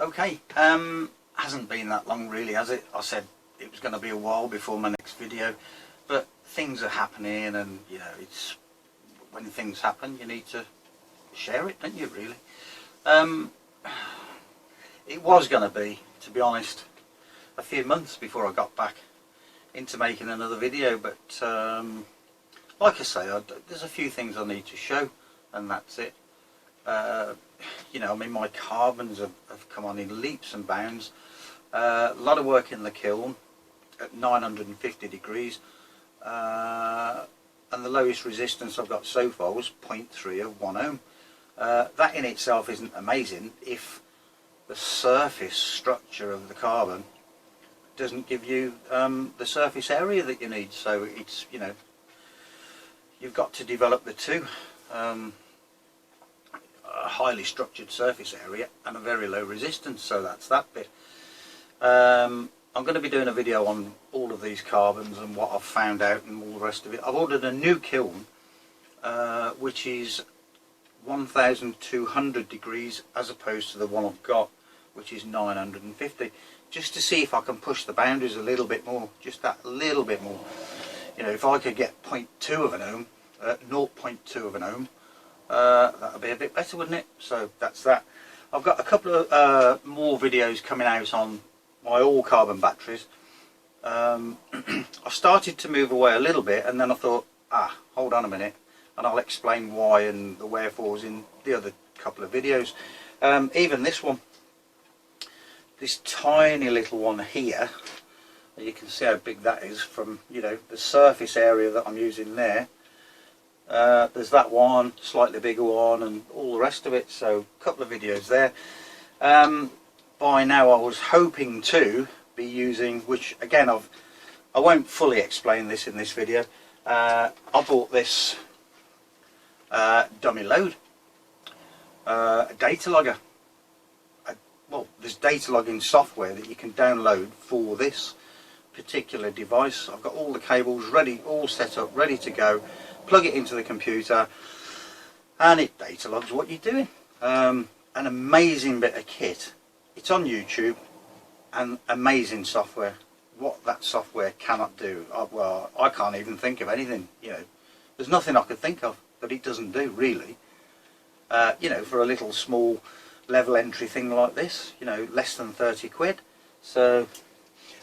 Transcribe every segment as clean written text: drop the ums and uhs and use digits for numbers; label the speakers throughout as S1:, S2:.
S1: Okay, hasn't been that long really, has it? I said it was going to be a while before my next video, but things are happening, and you know, it's when things happen you need to share it, don't you, really? It was going to be honest, a few months before I got back into making another video, but like I say, there's a few things I need to show, and that's it. You know, I mean, my carbons have come on in leaps and bounds. A lot of work in the kiln at 950 degrees, and the lowest resistance I've got so far was 0.3 of 1 ohm. That in itself isn't amazing if the surface structure of the carbon doesn't give you the surface area that you need. So it's, you know, you've got to develop the two. A highly structured surface area and a very low resistance, so that's that bit. I'm going to be doing a video on all of these carbons and what I've found out and all the rest of it. I've ordered a new kiln which is 1200 degrees as opposed to the one I've got, which is 950, just to see if I can push the boundaries a little bit more, just that little bit more. You know, if I could get 0.2 of an ohm, 0.2 of an ohm, that would be a bit better, wouldn't it? So that's that. I've got a couple of more videos coming out on my all carbon batteries. I started to move away a little bit, and then I thought, hold on a minute, and I'll explain why and the wherefores in the other couple of videos. Even this one, this tiny little one here, you can see how big that is from, you know, the surface area that I'm using there. There's that one, slightly bigger one, and all the rest of it, so a couple of videos there. By now I was hoping to be using, which again I won't fully explain this in this video. I bought this dummy load, a data logger. Well, there's data logging software that you can download for this particular device. I've got all the cables ready, all set up, ready to go. Plug it into the computer and it data logs what you're doing. An amazing bit of kit. It's on YouTube, and amazing software. What that software cannot do, well, I can't even think of anything. You know, there's nothing I could think of that it doesn't do, really. You know, for a little small level entry thing like this, you know, less than 30 quid. So,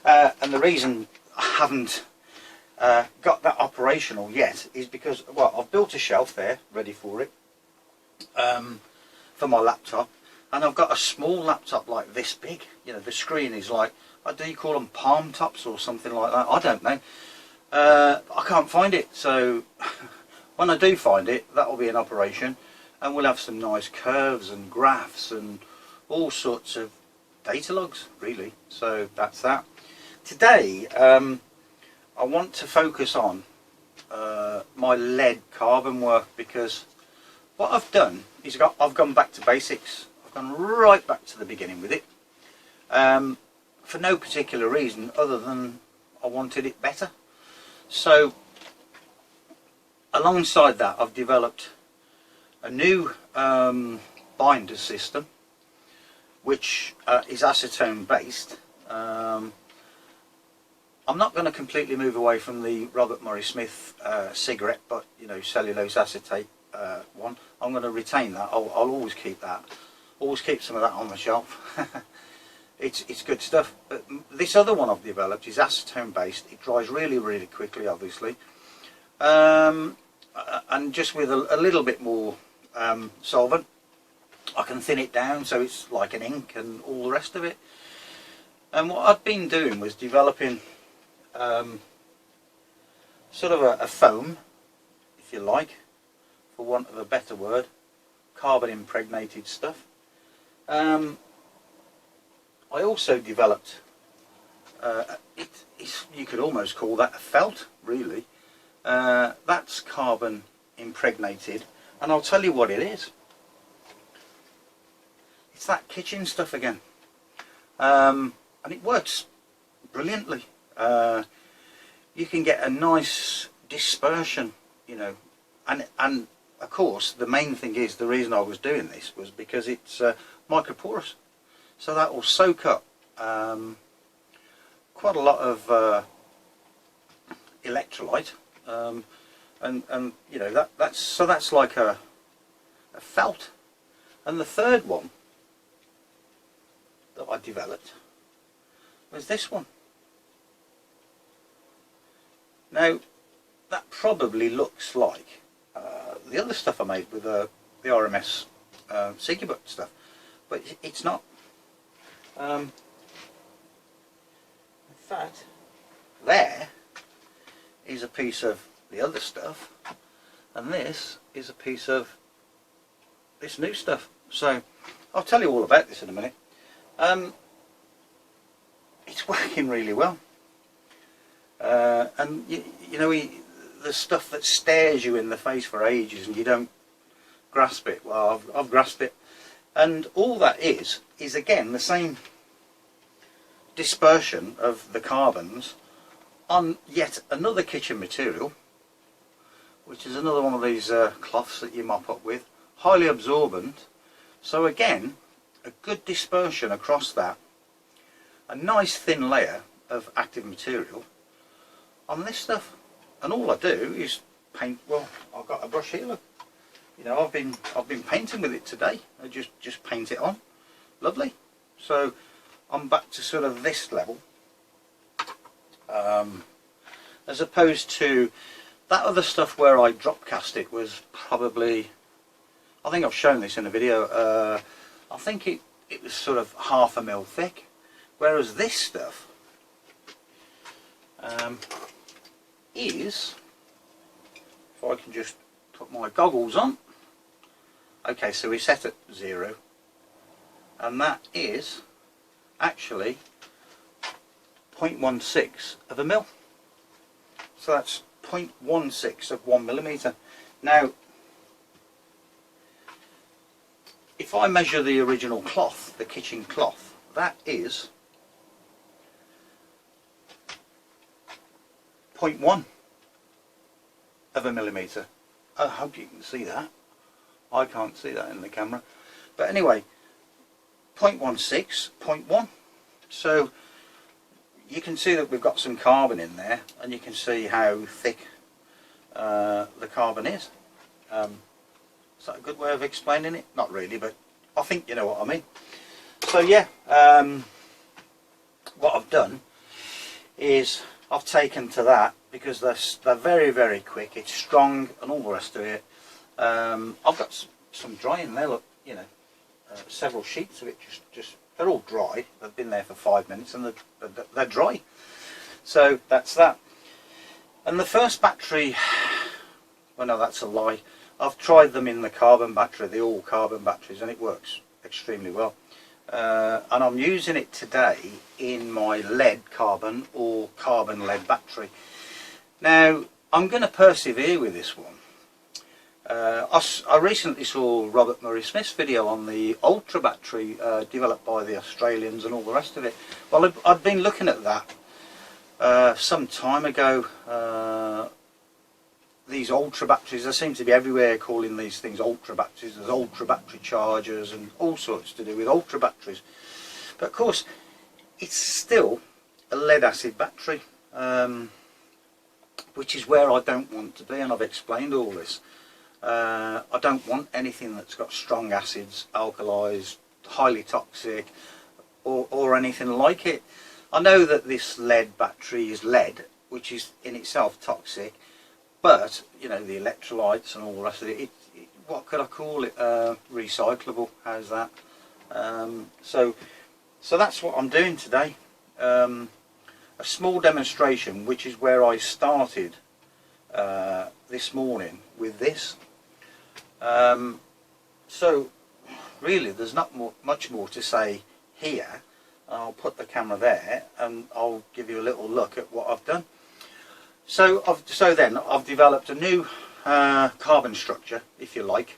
S1: and the reason I haven't got that operational yet is because, well, I've built a shelf there ready for it, for my laptop, and I've got a small laptop like this big. You know, the screen is like, do you call them palm tops or something like that? I don't know. I can't find it, so when I do find it, that will be an operation, and we'll have some nice curves and graphs and all sorts of data logs, really. So that's that. Today I want to focus on my lead carbon work, because what I've done is I've gone back to basics. I've gone right back to the beginning with it, for no particular reason other than I wanted it better. So alongside that, I've developed a new binder system which is acetone based. I'm not going to completely move away from the Robert Murray Smith cigarette, but you know, cellulose acetate one. I'm going to retain that. I'll always keep that. Always keep some of that on the shelf. It's good stuff. But this other one I've developed is acetone based. It dries really, really quickly, obviously, and just with a little bit more solvent, I can thin it down so it's like an ink and all the rest of it. And what I've been doing was developing sort of a foam, if you like, for want of a better word, carbon impregnated stuff. I also developed, you could almost call that a felt, really. That's carbon impregnated, and I'll tell you what it is. It's that kitchen stuff again, and it works brilliantly. You can get a nice dispersion, you know, and of course the main thing is, the reason I was doing this was because it's microporous. so that will soak up quite a lot of electrolyte, and you know that's like a felt. And the third one that I developed was this one. Now that probably looks like the other stuff I made with the RMS Sigibut stuff, but it's not. In fact, there is a piece of the other stuff, and this is a piece of this new stuff. So I'll tell you all about this in a minute. It's working really well, and you know, the stuff that stares you in the face for ages and you don't grasp it. Well, I've grasped it, and all that is again the same dispersion of the carbons on yet another kitchen material, which is another one of these cloths that you mop up with, highly absorbent. So again, a good dispersion across that, a nice thin layer of active material on this stuff. And all I do is paint. Well, I've got a brush here, look. You know, I've been painting with it today. I just paint it on. Lovely. So I'm back to sort of this level, as opposed to that other stuff where I drop cast it was probably, I think I've shown this in a video, I think it was sort of 1/2 mil thick, whereas this stuff is, if I can just put my goggles on, okay, so we set at 0, and that is actually 0.16 of a mil. So that's 0.16 of 1 millimetre. Now, if I measure the original cloth, the kitchen cloth, that is 0.1 of a millimetre. I hope you can see that. I can't see that in the camera. But anyway, 0.16, 0.1. So you can see that we've got some carbon in there, and you can see how thick the carbon is. Is that a good way of explaining it? Not really, but I think you know what I mean. So yeah, what I've done is I've taken to that, because they're very, very quick, it's strong and all the rest of it. I've got some drying there, look, you know, several sheets of it, just they're all dry. They've been there for 5 minutes and they're dry. So that's that. And the first battery, well no, that's a lie. I've tried them in the carbon battery, the all carbon batteries, and it works extremely well. And I'm using it today in my lead carbon or carbon lead battery. Now I'm going to persevere with this one. I recently saw Robert Murray Smith's video on the Ultra battery developed by the Australians and all the rest of it. Well, I've been looking at that some time ago. These Ultra batteries, they seem to be everywhere calling these things Ultra batteries. There's Ultra battery chargers and all sorts to do with Ultra batteries. But of course, it's still a lead acid battery, which is where I don't want to be, and I've explained all this. I don't want anything that's got strong acids, alkalis, highly toxic, or anything like it. I know that this lead battery is lead, which is in itself toxic, but you know, the electrolytes and all the rest of it, what could I call it? Recyclable. How's that? So that's what I'm doing today. A small demonstration, which is where I started this morning with this. So really there's not much more to say here. I'll put the camera there and I'll give you a little look at what I've done. So I've developed a new carbon structure, if you like,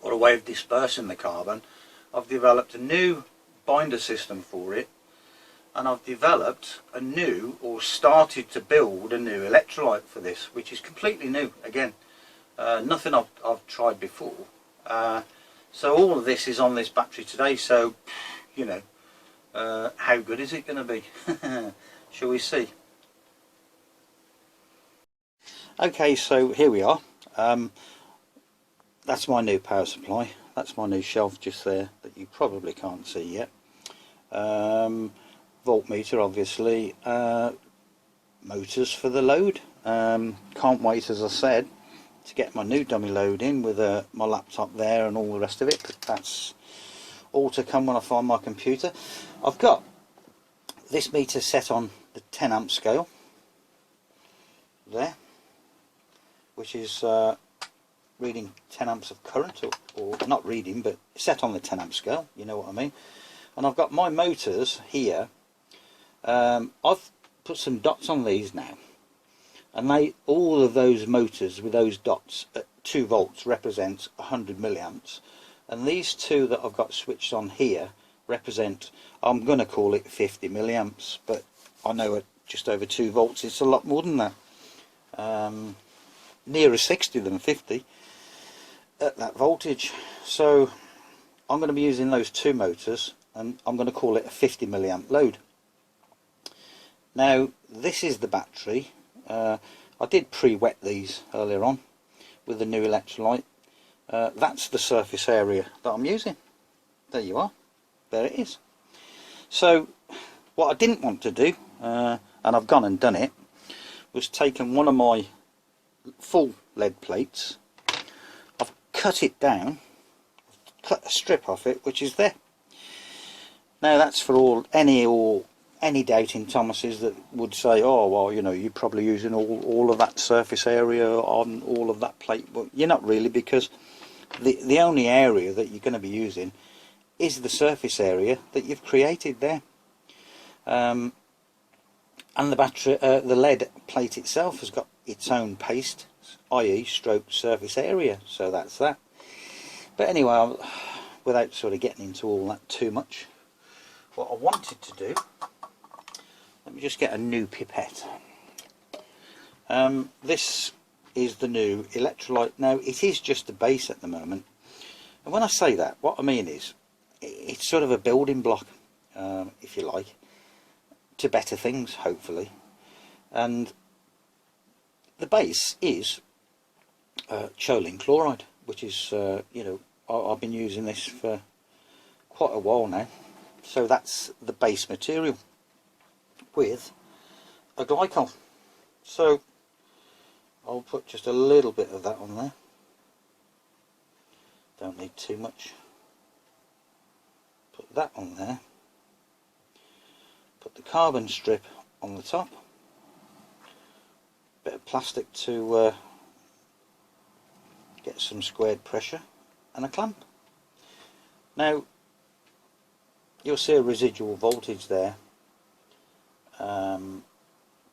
S1: or a way of dispersing the carbon. I've developed a new binder system for it, and I've developed a new, or started to build a new electrolyte for this, which is completely new again. Nothing I've tried before. So all of this is on this battery today, so you know, how good is it going to be? Shall we see? Okay, so here we are. That's my new power supply. That's my new shelf just there that you probably can't see yet. Voltmeter, obviously. Motors for the load. Can't wait, as I said, to get my new dummy load in with my laptop there and all the rest of it. But that's all to come when I find my computer. I've got this meter set on the 10 amp scale there, which is reading 10 amps of current, or not reading, but set on the 10 amp scale, you know what I mean. And I've got my motors here. I've put some dots on these now, and all of those motors with those dots at 2 volts represent 100 milliamps, and these two that I've got switched on here represent, I'm going to call it 50 milliamps, but I know at just over 2 volts it's a lot more than that, nearer 60 than 50 at that voltage. So I'm going to be using those 2 motors, and I'm going to call it a 50 milliamp load. Now this is the battery. I did pre-wet these earlier on with the new electrolyte. That's the surface area that I'm using. There you are. There it is. So what I didn't want to do, and I've gone and done it, was taken one of my full lead plates. I've cut it down, cut a strip off it, which is there. Now that's for any doubting Thomases that would say, oh well, you know, you're probably using all of that surface area on all of that plate. But you're not really, because the only area that you're going to be using is the surface area that you've created there. And the battery, the lead plate itself has got its own paste, i.e. stroke surface area, so that's that. But anyway, without sort of getting into all that too much, what I wanted to do, let me just get a new pipette. This is the new electrolyte. Now it is just a base at the moment, and when I say that, what I mean is it's sort of a building block, if you like, to better things, hopefully. And the base is choline chloride, which is you know, I've been using this for quite a while now. So that's the base material with a glycol. So I'll put just a little bit of that on there. Don't need too much. Put that on there. Put the carbon strip on the top. Bit of plastic to get some squared pressure, and a clamp. Now you'll see a residual voltage there,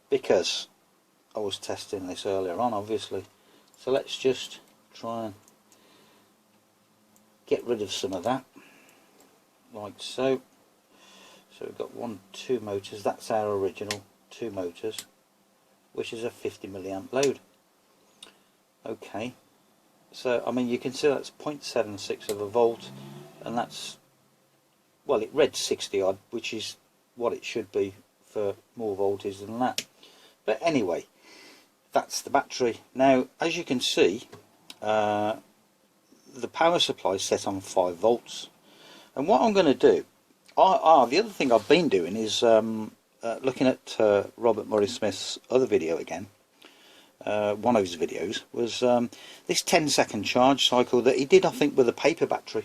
S1: because I was testing this earlier on, obviously. So let's just try and get rid of some of that, like so. So we've got 2 motors. That's our original 2 motors, which is a 50 milliamp load. Okay, so I mean, you can see that's 0.76 of a volt, and that's, well, it read 60 odd, which is what it should be for more voltage than that. But anyway, that's the battery. Now as you can see, the power supply is set on 5 volts, and what I'm going to do, the other thing I've been doing is looking at Robert Murray Smith's other video again. One of his videos was this 10-second charge cycle that he did, I think, with a paper battery.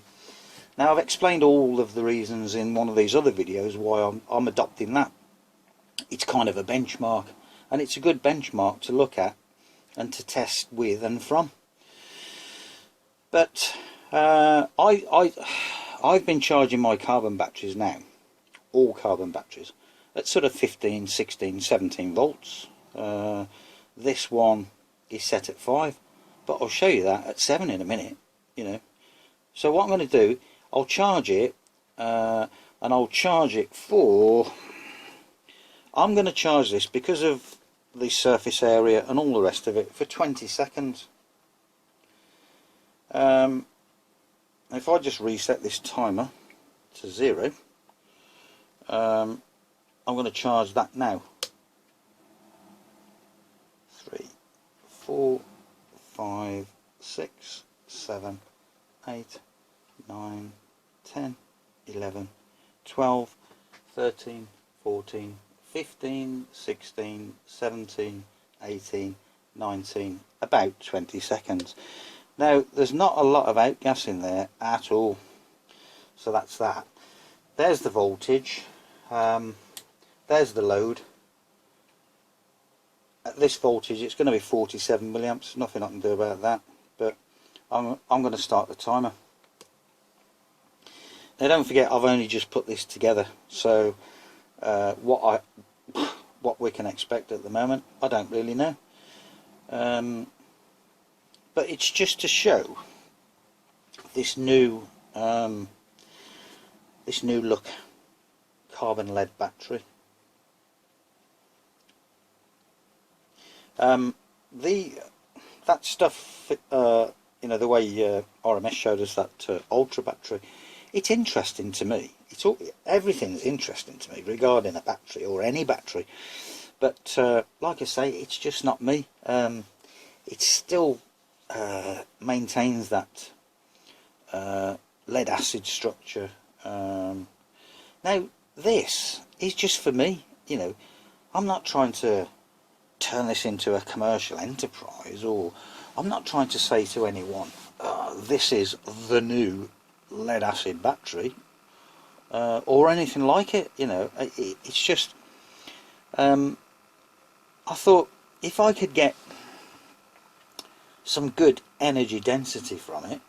S1: Now I've explained all of the reasons in one of these other videos why I'm adopting that. It's kind of a benchmark, and it's a good benchmark to look at and to test with and from. But I've been charging my carbon batteries now, all carbon batteries, at sort of 15, 16, 17 volts. This one is set at 5, but I'll show you that at 7 in a minute, you know. So what I'm going to do, I'll charge it, and I'll charge it for, I'm going to charge this, because of the surface area and all the rest of it, for 20 seconds. if I just reset this timer to 0, I'm going to charge that now. 3, 4, 5, 6, 7, 8, 9, 10, 11, 12, 13, 14, 15, 16, 17, 18, 19, about 20 seconds. Now there's not a lot of outgas in there at all, so that's that. There's the voltage, there's the load. At this voltage it's going to be 47 milliamps, nothing I can do about that, but I'm going to start the timer. Now don't forget, I've only just put this together, so what we can expect at the moment, I don't really know. But it's just to show this new look carbon lead battery. That stuff, you know, the way RMS showed us that ultra battery, it's interesting to me. Everything's interesting to me regarding a battery or any battery, but like I say, it's just not me. It still maintains that lead acid structure. Now this is just for me, you know. I'm not trying to turn this into a commercial enterprise, or I'm not trying to say to anyone this is the new lead acid battery or anything like it, you know. It's just I thought if I could get some good energy density from it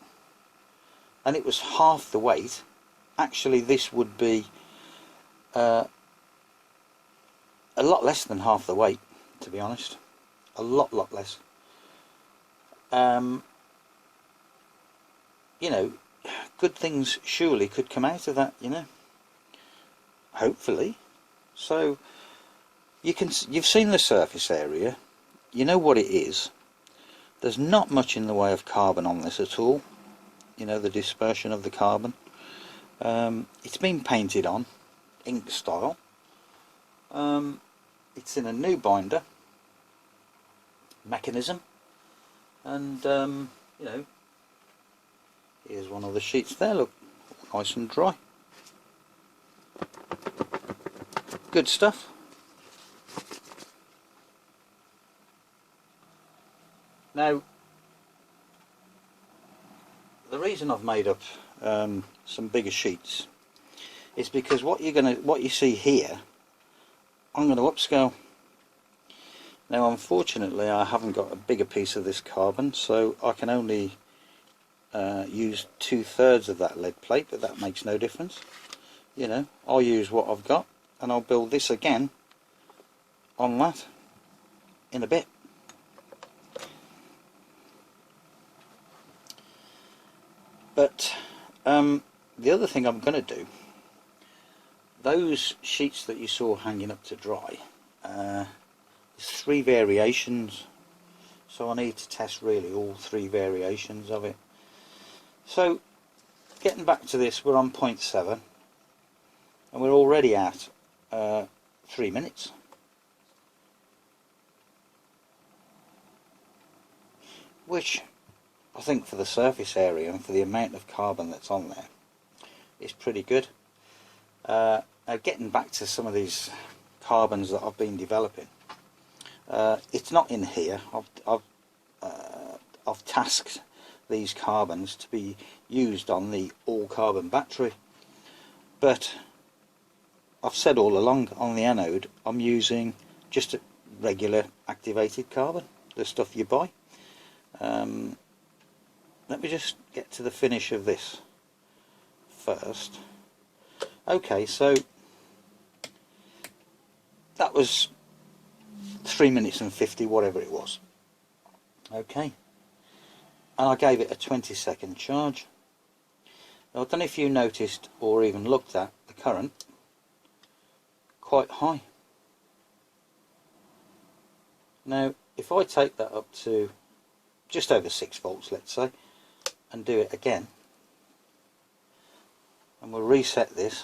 S1: and it was half the weight, actually this would be a lot less than half the weight, to be honest. A lot less. You know, good things surely could come out of that, you know, hopefully. So you've seen the surface area, you know what it is. There's not much in the way of carbon on this at all, you know, the dispersion of the carbon. It's been painted on ink style. It's in a new binder mechanism, and you know, here's one of the sheets there, look, nice and dry. Good stuff. Now the reason I've made up some bigger sheets is because what you see here, I'm going to upscale. Now unfortunately I haven't got a bigger piece of this carbon, so I can only use 2/3 of that lead plate, but that makes no difference. You know, I'll use what I've got and I'll build this again on that in a bit. But the other thing I'm going to do, those sheets that you saw hanging up to dry, there's 3 variations, so I need to test really all 3 variations of it. So getting back to this, we're on 0.7 and we're already at 3 minutes. Which I think for the surface area and for the amount of carbon that's on there is pretty good. Now getting back to some of these carbons that I've been developing, it's not in here. I've tasked these carbons to be used on the all carbon battery, but I've said all along on the anode I'm using just a regular activated carbon, the stuff you buy. Let me just get to the finish of this first. Okay, so that was 3 minutes and 50, whatever it was. Okay, and I gave it a 20-second charge. Now I don't know if you noticed or even looked at the current, quite high. Now if I take that up to just over 6 volts, let's say, and do it again, and we'll reset this.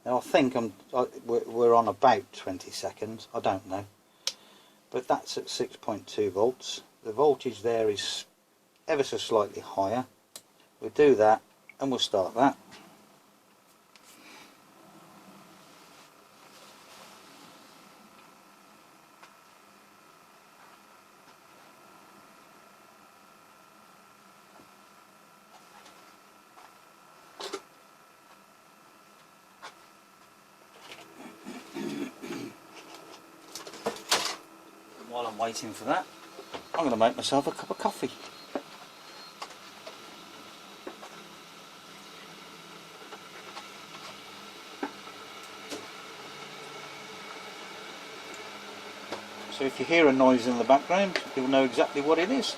S1: Now I think we're on about 20 seconds, I don't know, but that's at 6.2 volts. The voltage there is ever so slightly higher. We'll do that and we'll start that. While I'm waiting for that, I'm going to make myself a cup of coffee. So if you hear a noise in the background, you'll know exactly what it is.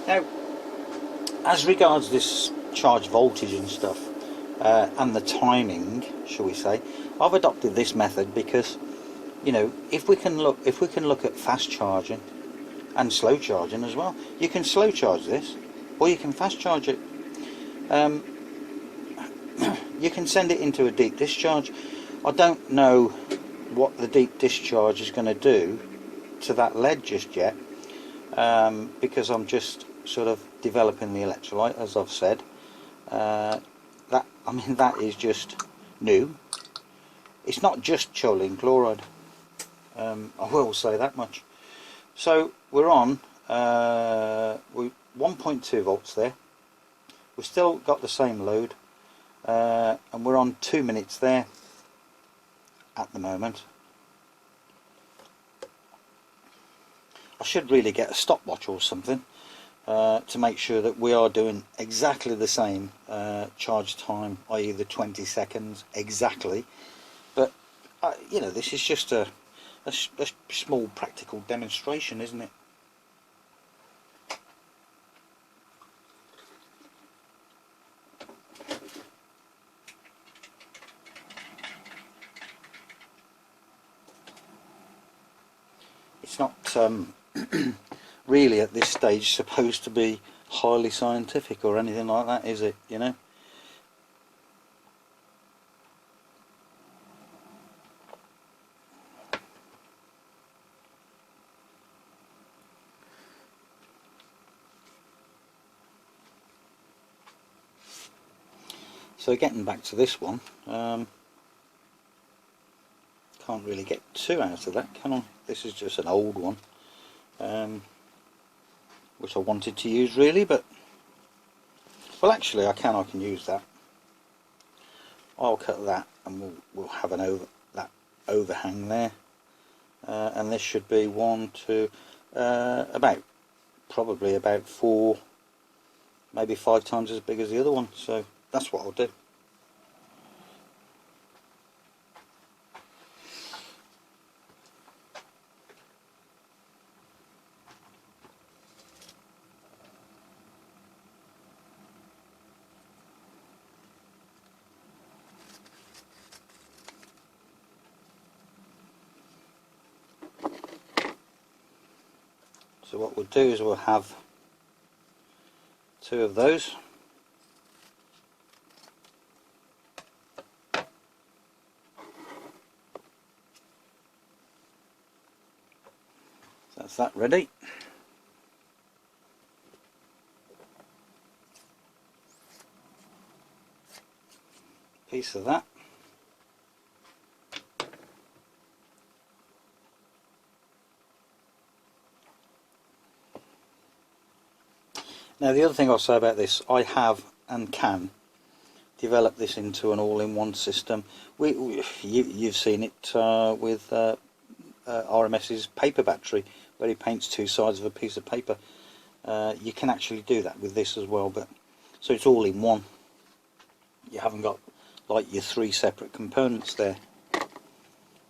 S1: Now, as regards this charge voltage and stuff, and the timing, shall we say, I've adopted this method because, you know, if we can look at fast charging and slow charging as well, you can slow charge this, or you can fast charge it. You can send it into a deep discharge. I don't know what the deep discharge is going to do to that lead just yet, because I'm just sort of developing the electrolyte, as I've said. That is just new. It's not just choline chloride, I will say that much. So we're on 1.2 volts there. We've still got the same load, and we're on 2 minutes there at the moment. I should really get a stopwatch or something to make sure that we are doing exactly the same charge time, i.e. the 20 seconds exactly. But you know, this is just a small practical demonstration, isn't it? It's not really at this stage supposed to be highly scientific or anything like that, is it? You know. So getting back to this one, can't really get too out of that, can I? This is just an old one, which I wanted to use really, but well, actually I can use that. I'll cut that, and we'll have that overhang there, and this should be probably about 4, maybe 5 times as big as the other one. So that's what I'll do. So what we'll do is we'll have 2 of those. So that's that ready. Piece of that. Now the other thing I'll say about this, I have and can develop this into an all-in-one system. You've seen it with RMS's paper battery, where he paints two sides of a piece of paper. You can actually do that with this as well, but so it's all in one. You haven't got like your three separate components there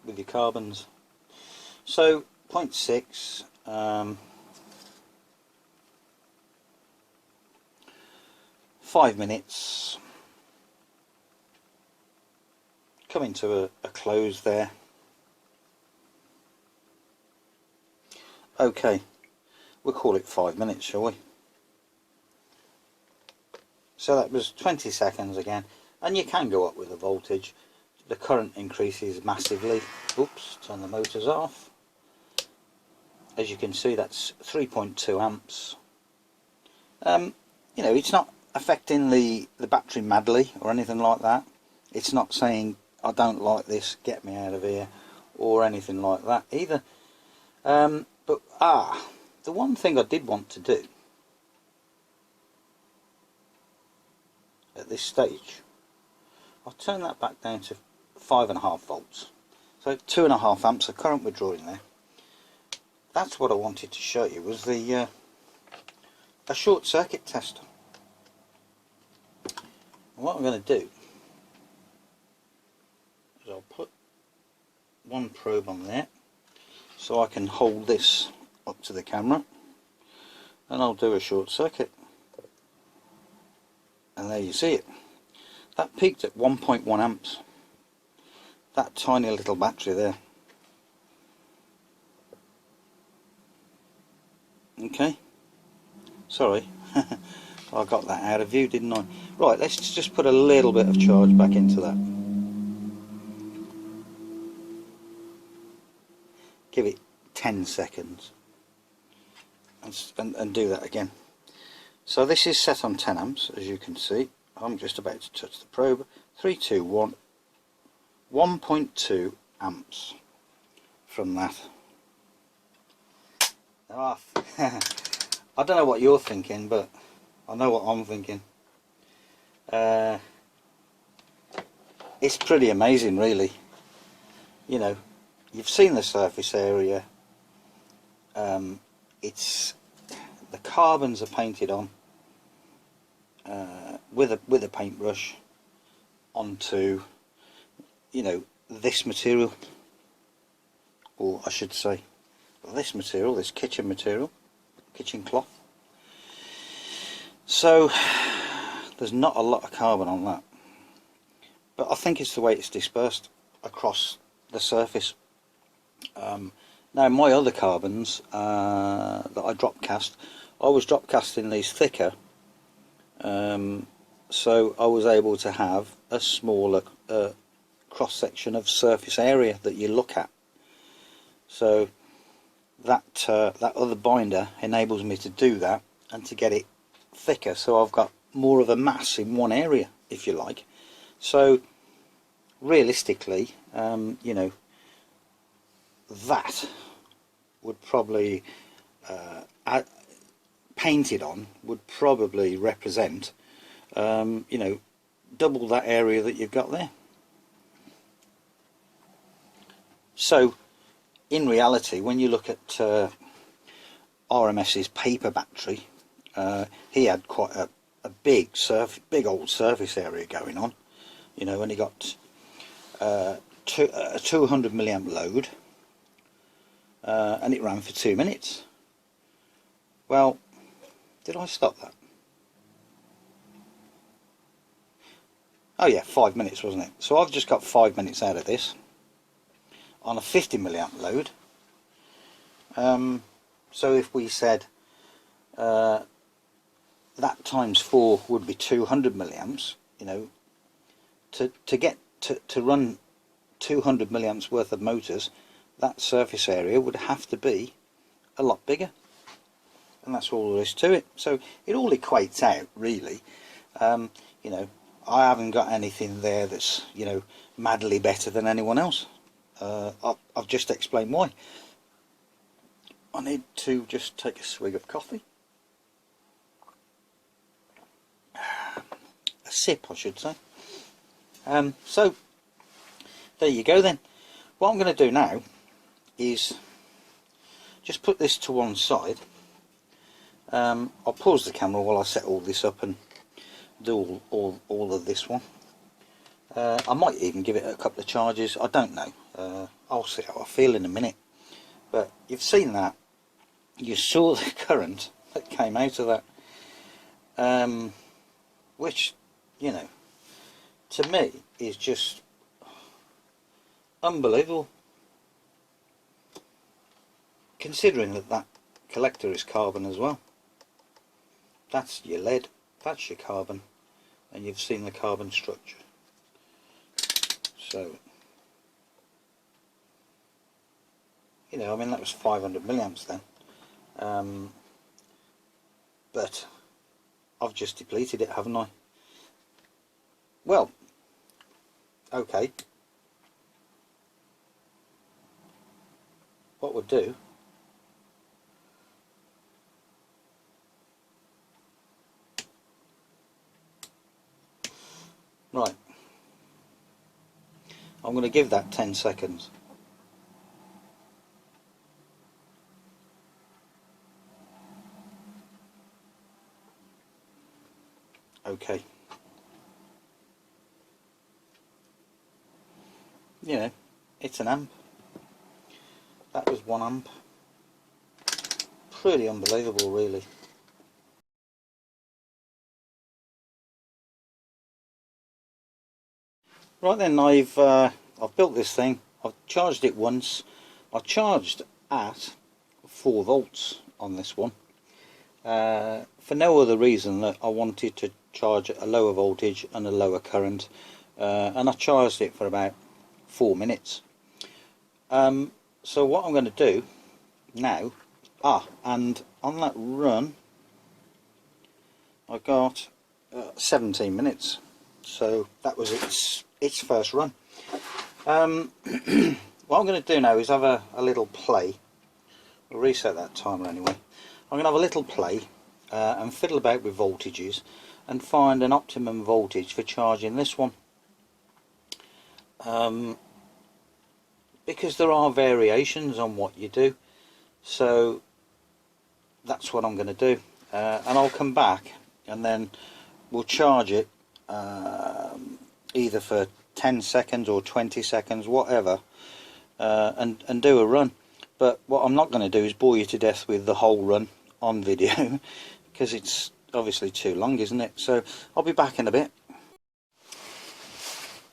S1: with your carbons. So 0.6, 5 minutes, coming to a close there. Okay, we'll call it 5 minutes, shall we? So that was 20 seconds again, and you can go up with the voltage. The current increases massively. Oops, turn the motors off. As you can see, that's 3.2 amps. You know, it's not affecting the battery madly or anything like that. It's not saying, I don't like this, get me out of here, or anything like that either. But the one thing I did want to do at this stage, I'll turn that back down to 5.5 volts. So 2.5 amps of current we're drawing there. That's what I wanted to show you, was the a short circuit test. And what I'm going to do is I'll put one probe on there so I can hold this up to the camera, and I'll do a short circuit. And there you see it. That peaked at 1.1 amps. That tiny little battery there. Okay. Sorry. I got that out of view, didn't I? Right, let's just put a little bit of charge back into that. Give it 10 seconds. And do that again. So this is set on 10 amps, as you can see. I'm just about to touch the probe. 3, 2, 1. 1.2 amps from that. I don't know what you're thinking, but I know what I'm thinking. It's pretty amazing, really. You know, you've seen the surface area. It's the carbons are painted on with a paintbrush onto, you know, this material, or I should say this material, this kitchen material, kitchen cloth. So there's not a lot of carbon on that, but I think it's the way it's dispersed across the surface. Now my other carbons that I drop cast, I was drop casting these thicker, so I was able to have a smaller cross section of surface area that you look at. So that that other binder enables me to do that and to get it thicker, so I've got more of a mass in one area, if you like. So realistically, you know, that would probably painted on would probably represent you know, double that area that you've got there. So in reality, when you look at RMS's paper battery, he had quite a big old surface area going on, you know, and he got a 200 milliamp load, and it ran for 2 minutes. Well, did I stop that? Oh yeah, 5 minutes, wasn't it? So I've just got 5 minutes out of this on a 50 milliamp load. So if we said that times 4 would be 200 milliamps, you know, to get to run 200 milliamps worth of motors, that surface area would have to be a lot bigger, and that's all there is to it. So it all equates out, really. You know, I haven't got anything there that's, you know, madly better than anyone else. I've just explained why. I need to just take a swig of coffee. A sip I should say. So there you go then. What I'm going to do now is just put this to one side. I'll pause the camera while I set all this up and do all of this one. I might even give it a couple of charges, I don't know. I'll see how I feel in a minute. But you've seen that, you saw the current that came out of that, which, you know, to me is just unbelievable, considering that that collector is carbon as well. That's your lead, that's your carbon, and you've seen the carbon structure. So, you know, I mean, that was 500 milliamps then, but I've just depleted it, haven't I? Well, okay, what we'll do, right, I'm going to give that 10 seconds. Okay. You know, it's an amp. That was 1 amp. Pretty unbelievable, really. Right then, I've built this thing. I've charged it once. I charged at 4 volts on this one, for no other reason that I wanted to charge at a lower voltage and a lower current, and I charged it for about 4 minutes. So what I'm going to do now, and on that run I got 17 minutes, so that was its first run. What I'm going to do now is have a little play. We'll reset that timer anyway. I'm going to have a little play and fiddle about with voltages and find an optimum voltage for charging this one, because there are variations on what you do. So that's what I'm going to do, and I'll come back and then we'll charge it either for 10 seconds or 20 seconds, whatever, and do a run. But what I'm not going to do is bore you to death with the whole run on video because it's obviously too long, isn't it? So I'll be back in a bit.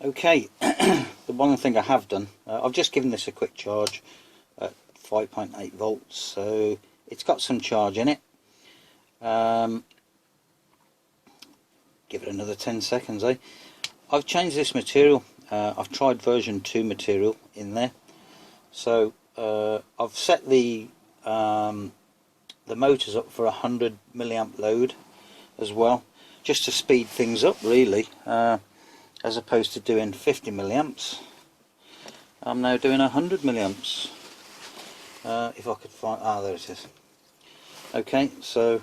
S1: Okay, the one thing I have done, I've just given this a quick charge at 5.8 volts, so it's got some charge in it. Give it another 10 seconds, eh? I've changed this material. I've tried version 2 material in there. So I've set the motors up for 100 milliamp load as well, just to speed things up really, as opposed to doing 50 milliamps. I'm now doing 100 milliamps. If I could find, there it is. Okay, so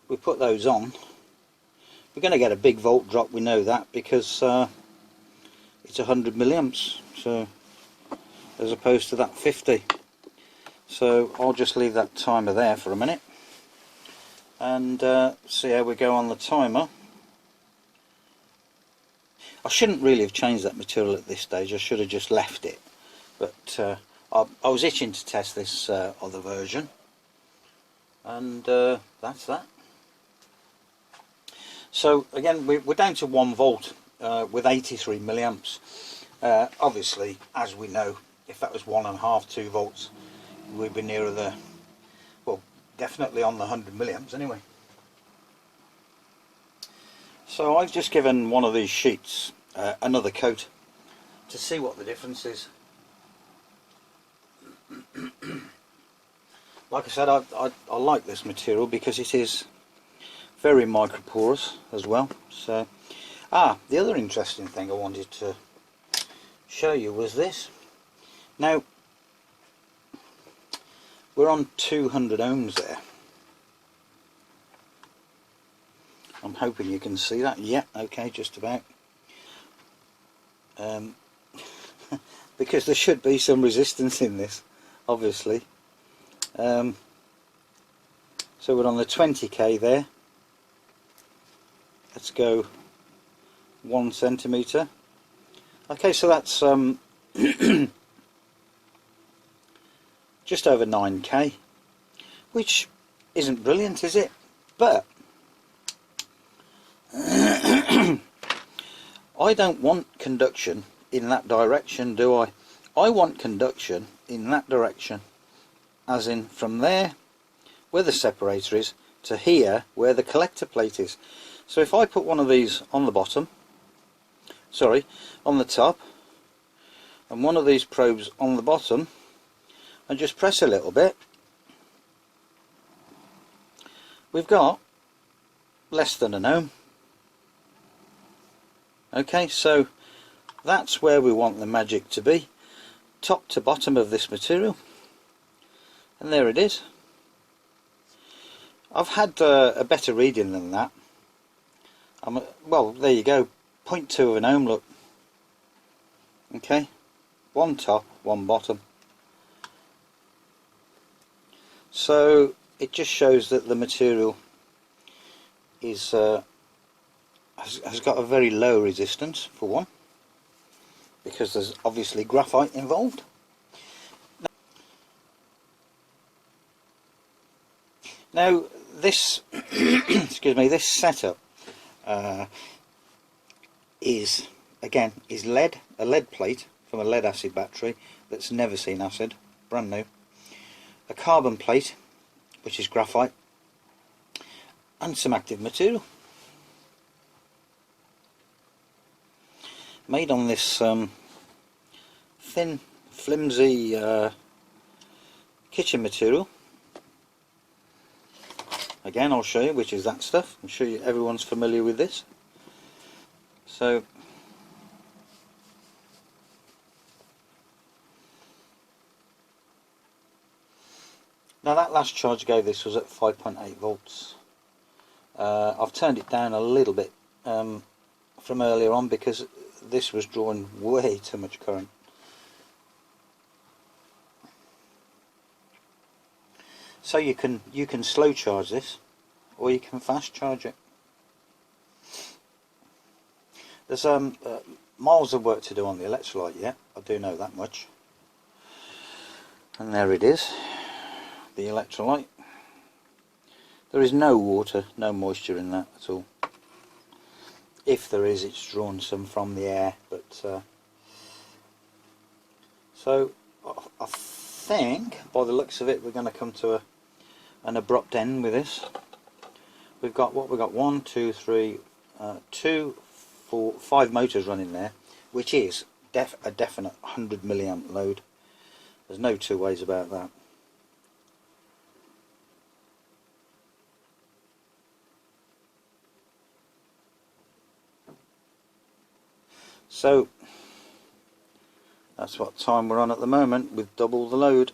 S1: we put those on. We're going to get a big volt drop, we know that, because it's 100 milliamps, so as opposed to that 50. So I'll just leave that timer there for a minute and see how we go on the timer. I shouldn't really have changed that material at this stage, I should have just left it, but I was itching to test this other version, and that's that. So again, we're down to 1 volt with 83 milliamps. Obviously, as we know, if that was 1.5, 2 volts, we'd be nearer the, well, definitely on the 100 milliamps anyway. So I've just given one of these sheets another coat to see what the difference is. Like I said, I like this material because it is very microporous as well. So, the other interesting thing I wanted to show you was this. Now, we're on 200 ohms there. I'm hoping you can see that. Yeah, okay, just about. Because there should be some resistance in this, obviously. So we're on the 20k there. Let's go 1 centimetre. Okay, so that's just over 9k, which isn't brilliant, is it? But I don't want conduction in that direction, do I? I want conduction in that direction, as in from there where the separator is to here where the collector plate is. So if I put one of these on the bottom, sorry, on the top, and one of these probes on the bottom, and just press a little bit, we've got less than an ohm. Okay, so that's where we want the magic to be, top to bottom of this material, and there it is. I've had a better reading than that. Well, there you go, 0.2 of an ohm, look. Okay, one top, one bottom. So it just shows that the material is has got a very low resistance, for one, because there's obviously graphite involved. Now this excuse me, this setup is lead, a lead plate from a lead acid battery that's never seen acid, brand new, a carbon plate which is graphite, and some active material made on this thin, flimsy kitchen material. Again, I'll show you, which is that stuff. I'm sure everyone's familiar with this. So now that last charge I gave this was at 5.8 volts. I've turned it down a little bit from earlier on because this was drawing way too much current. So you can slow charge this, or you can fast charge it. There's miles of work to do on the electrolyte yet, I do know that much. And there it is, the electrolyte. There is no water, no moisture in that at all. If there is, it's drawn some from the air, but so I think by the looks of it we're going to come to an abrupt end with this. We've got 1, 2, 3, 2, 4, 5 motors running there, which is a definite 100 milliamp load. There's no two ways about that. So that's what time we're on at the moment, with double the load.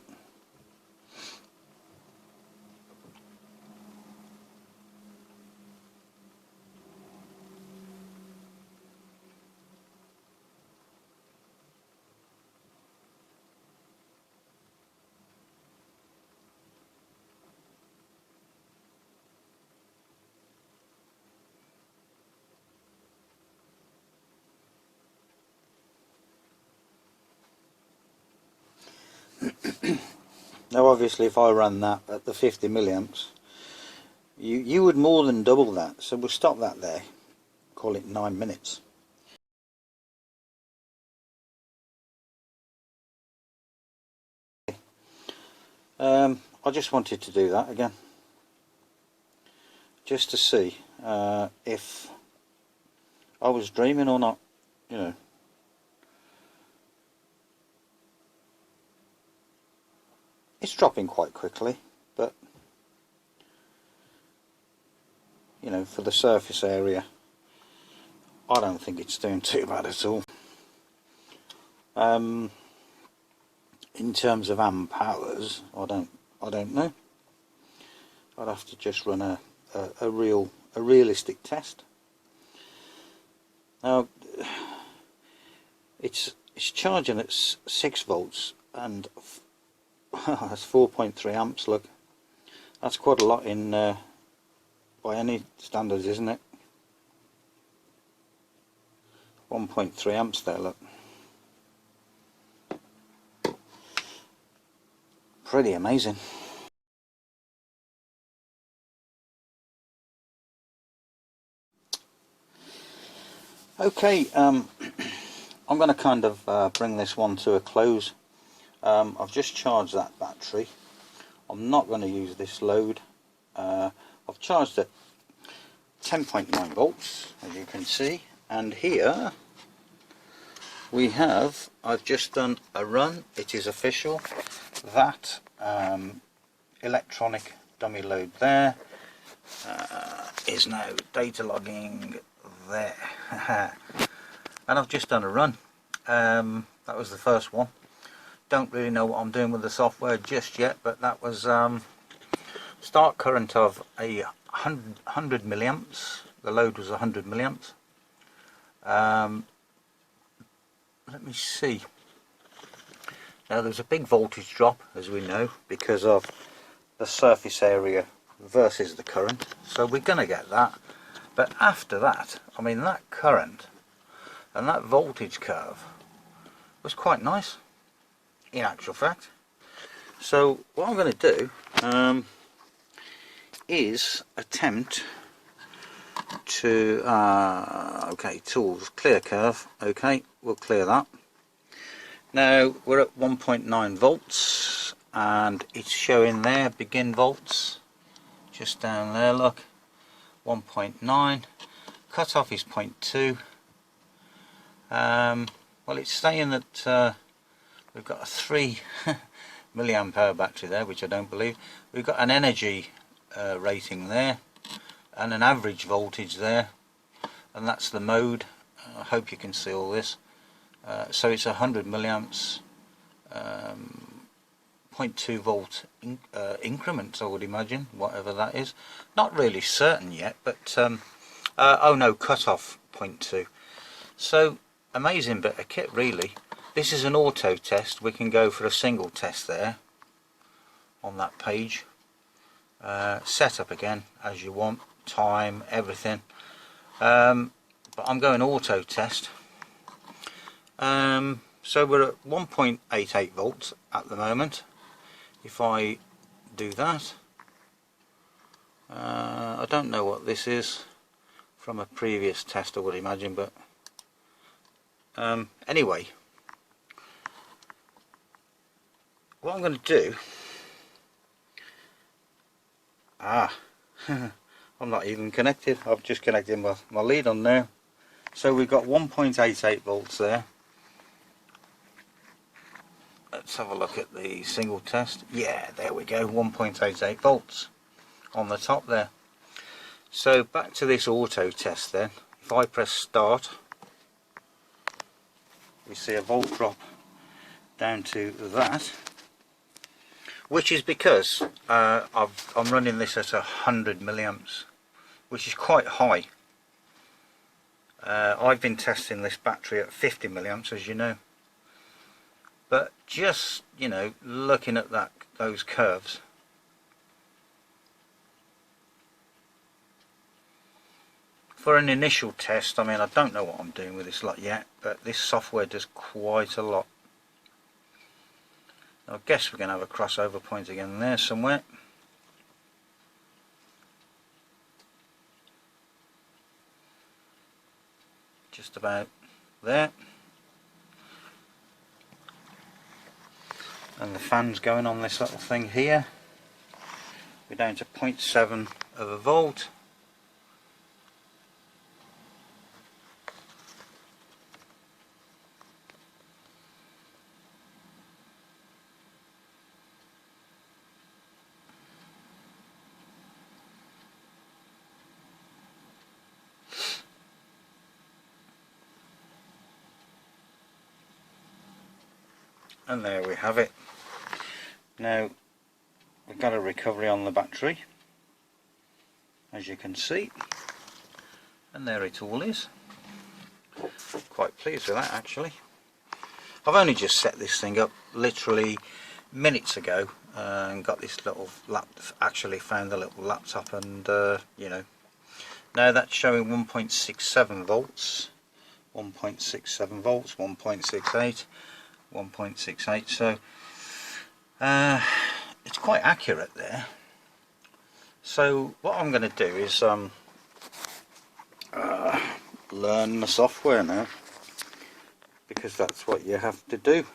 S1: Now obviously if I ran that at the 50 milliamps, you would more than double that, so we'll stop that there, call it 9 minutes. I just wanted to do that again, just to see if I was dreaming or not, you know. It's dropping quite quickly, but you know, for the surface area I don't think it's doing too bad at all. In terms of amp hours, I don't know. I'd have to just run a real a realistic test. Now it's charging at 6 volts and that's 4.3 amps. Look, that's quite a lot in by any standards, isn't it? 1.3 amps there, look. Pretty amazing. Okay, I'm going to kind of bring this one to a close. I've just charged that battery. I'm not going to use this load. I've charged it 10.9 volts, as you can see, and here we have, I've just done a run. It is official. That electronic dummy load there is now data logging there. And I've just done a run. That was the first one. Don't really know what I'm doing with the software just yet, but that was start current of 100 milliamps. The load was 100 milliamps. Let me see. Now there's a big voltage drop, as we know, because of the surface area versus the current, so we're going to get that. But after that, I mean, that current and that voltage curve was quite nice, in actual fact. So what I'm going to do is attempt to okay, tools, clear curve. Okay, we'll clear that. Now we're at 1.9 volts and it's showing there begin volts just down there, look, 1.9. cutoff is 0.2. Well, it's saying that we've got a 3 milliamp hour battery there, which I don't believe. We've got an energy rating there and an average voltage there, and that's the mode. I hope you can see all this. So it's 100 milliamps, 0.2 volt increments, I would imagine, whatever that is. Not really certain yet, but oh no, cutoff 0.2. So amazing bit of kit, really. This is an auto test. We can go for a single test there on that page. Set up again as you want, time, everything. But I'm going auto test. So we're at 1.88 volts at the moment. If I do that, I don't know what this is from a previous test, I would imagine, but anyway, what I'm going to do, I'm not even connected. I've just connected my lead on there. So we've got 1.88 volts there. Let's have a look at the single test. Yeah, there we go, 1.88 volts on the top there. So back to this auto test then. If I press start, we see a volt drop down to that, which is because I'm running this at 100 milliamps, which is quite high. I've been testing this battery at 50 milliamps, as you know. But just, you know, looking at those curves, for an initial test, I mean, I don't know what I'm doing with this lot yet, but this software does quite a lot. I guess we're going to have a crossover point again there somewhere. Just about there. And the fan's going on this little thing here. We're down to 0.7 of a volt. And there we have it. Now we've got a recovery on the battery, as you can see. and there it all is. Quite pleased with that actually. I've only just set this thing up literally minutes ago and got this little actually found the little laptop, and you know, now that's showing 1.67 volts, 1.67 volts, 1.68, 1.68, so it's quite accurate there. So what I'm going to do is learn the software now, because that's what you have to do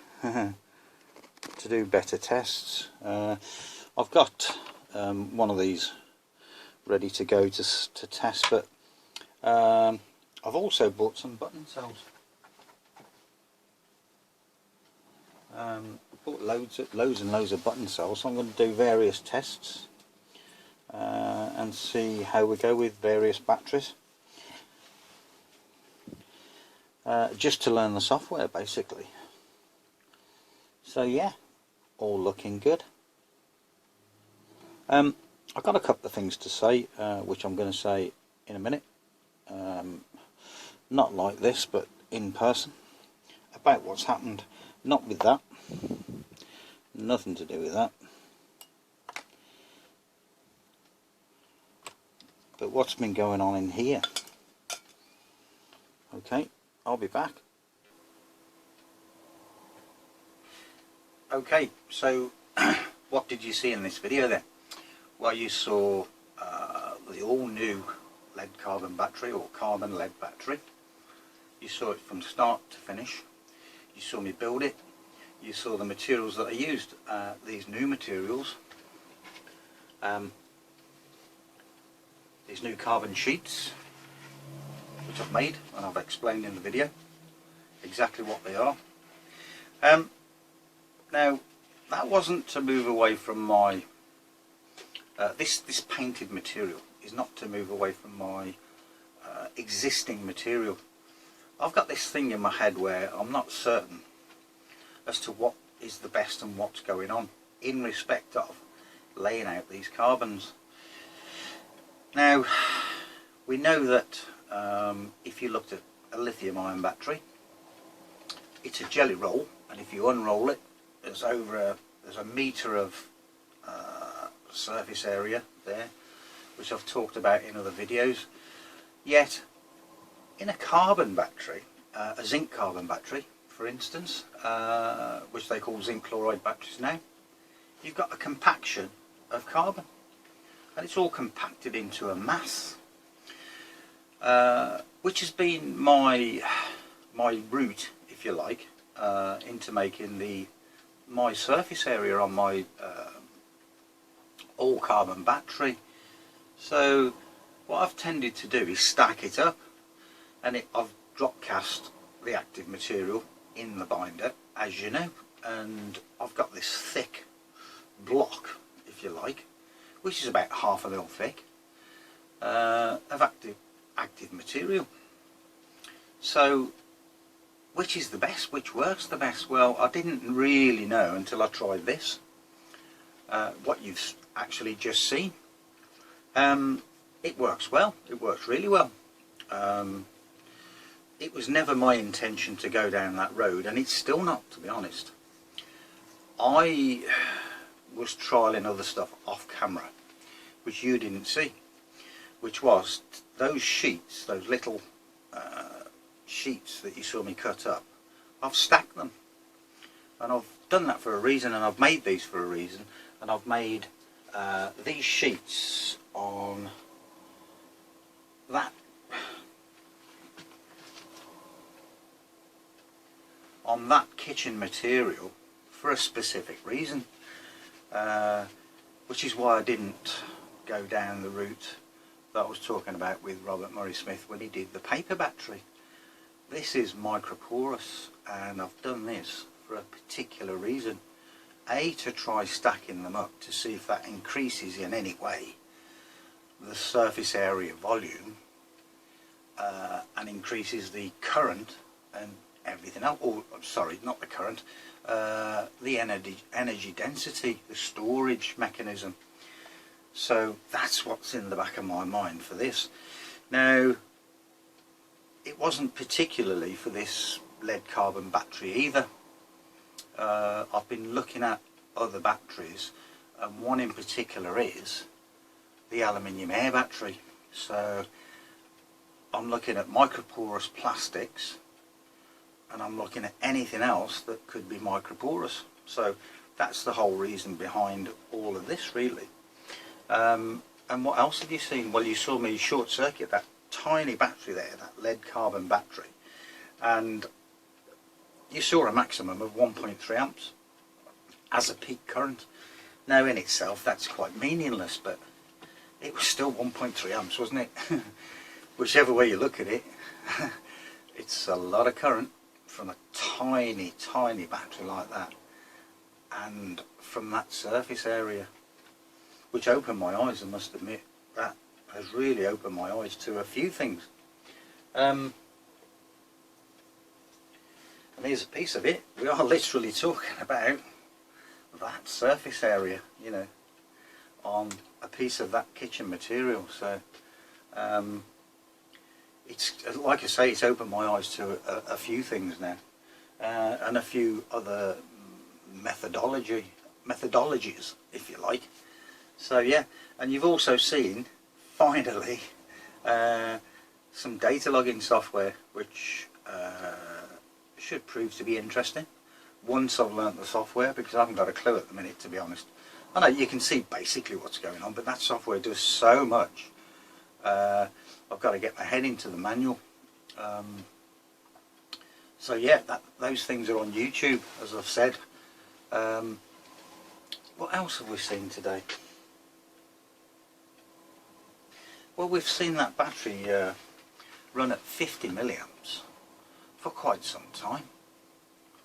S1: to do better tests. I've got one of these ready to go to test, but I've also bought some button cells. Bought loads and loads of button cells, so I'm going to do various tests and see how we go with various batteries, just to learn the software basically. So yeah, all looking good. I've got a couple of things to say, which I'm going to say in a minute, not like this but in person, about what's happened, not with that, nothing to do with that, but what's been going on in here. Okay, I'll be back. Okay, so what did you see in this video then? Well, you saw the all-new lead carbon battery, or carbon lead battery. You saw it from start to finish. You saw me build it. You saw the materials that I used, these new materials, these new carbon sheets which I've made, and I've explained in the video exactly what they are. Now that wasn't to move away from my this painted material is not to move away from my existing material. I've got this thing in my head where I'm not certain as to what is the best and what's going on in respect of laying out these carbons. Now we know that if you looked at a lithium ion battery, it's a jelly roll, and if you unroll it, there's a metre of surface area there, which I've talked about in other videos. Yet in a carbon battery, a zinc carbon battery for instance, which they call zinc chloride batteries now, you've got a compaction of carbon, and it's all compacted into a mass, which has been my route, if you like, into making my surface area on my all carbon battery. So what I've tended to do is stack it up, and I've drop cast the active material in the binder, as you know, and I've got this thick block, if you like, which is about 1/2 mil thick, of active material. So which is the best, which works the best? Well, I didn't really know until I tried this, what you've actually just seen. It works well, it works really well. It was never my intention to go down that road, and it's still not, to be honest. I was trialling other stuff off camera, which you didn't see, which was those sheets, those little sheets that you saw me cut up. I've stacked them, and I've done that for a reason, and I've made these for a reason, and I've made these sheets on that kitchen material for a specific reason, which is why I didn't go down the route that I was talking about with Robert Murray Smith when he did the paper battery. This is microporous, and I've done this for a particular reason. A, to try stacking them up to see if that increases in any way the surface area volume, and increases the current and everything else, or sorry, not the current, the energy density, the storage mechanism. So that's what's in the back of my mind for this. Now it wasn't particularly for this lead carbon battery either. I've been looking at other batteries, and one in particular is the aluminium air battery. So I'm looking at microporous plastics, and I'm looking at anything else that could be microporous. So that's the whole reason behind all of this, really. And what else have you seen? Well, you saw me short circuit that tiny battery there, that lead carbon battery, and you saw a maximum of 1.3 amps as a peak current. Now in itself that's quite meaningless, but it was still 1.3 amps, wasn't it? Whichever way you look at it, it's a lot of current from a tiny battery like that, and from that surface area, which opened my eyes. I must admit, that has really opened my eyes to a few things. And here's a piece of it. We are literally talking about that surface area, you know, on a piece of that kitchen material. So it's, like I say, it's opened my eyes to a few things now, and a few other methodologies, if you like. So yeah, and you've also seen, finally, some data logging software, which should prove to be interesting once I've learnt the software, because I haven't got a clue at the minute, to be honest. I know you can see basically what's going on, but that software does so much. I've got to get my head into the manual. So yeah, those things are on YouTube, as I've said. What else have we seen today? Well, we've seen that battery run at 50 milliamps for quite some time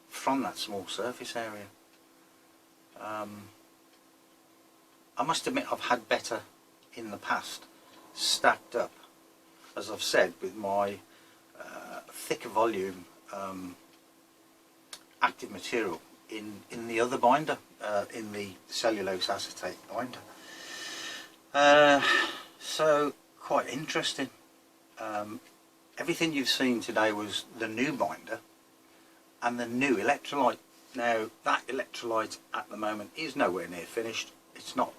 S1: from that small surface area. I must admit I've had better in the past stacked up, as I've said, with my thicker volume active material in the other binder, in the cellulose acetate binder. So quite interesting. Everything you've seen today was the new binder and the new electrolyte. Now that electrolyte at the moment is nowhere near finished. It's not,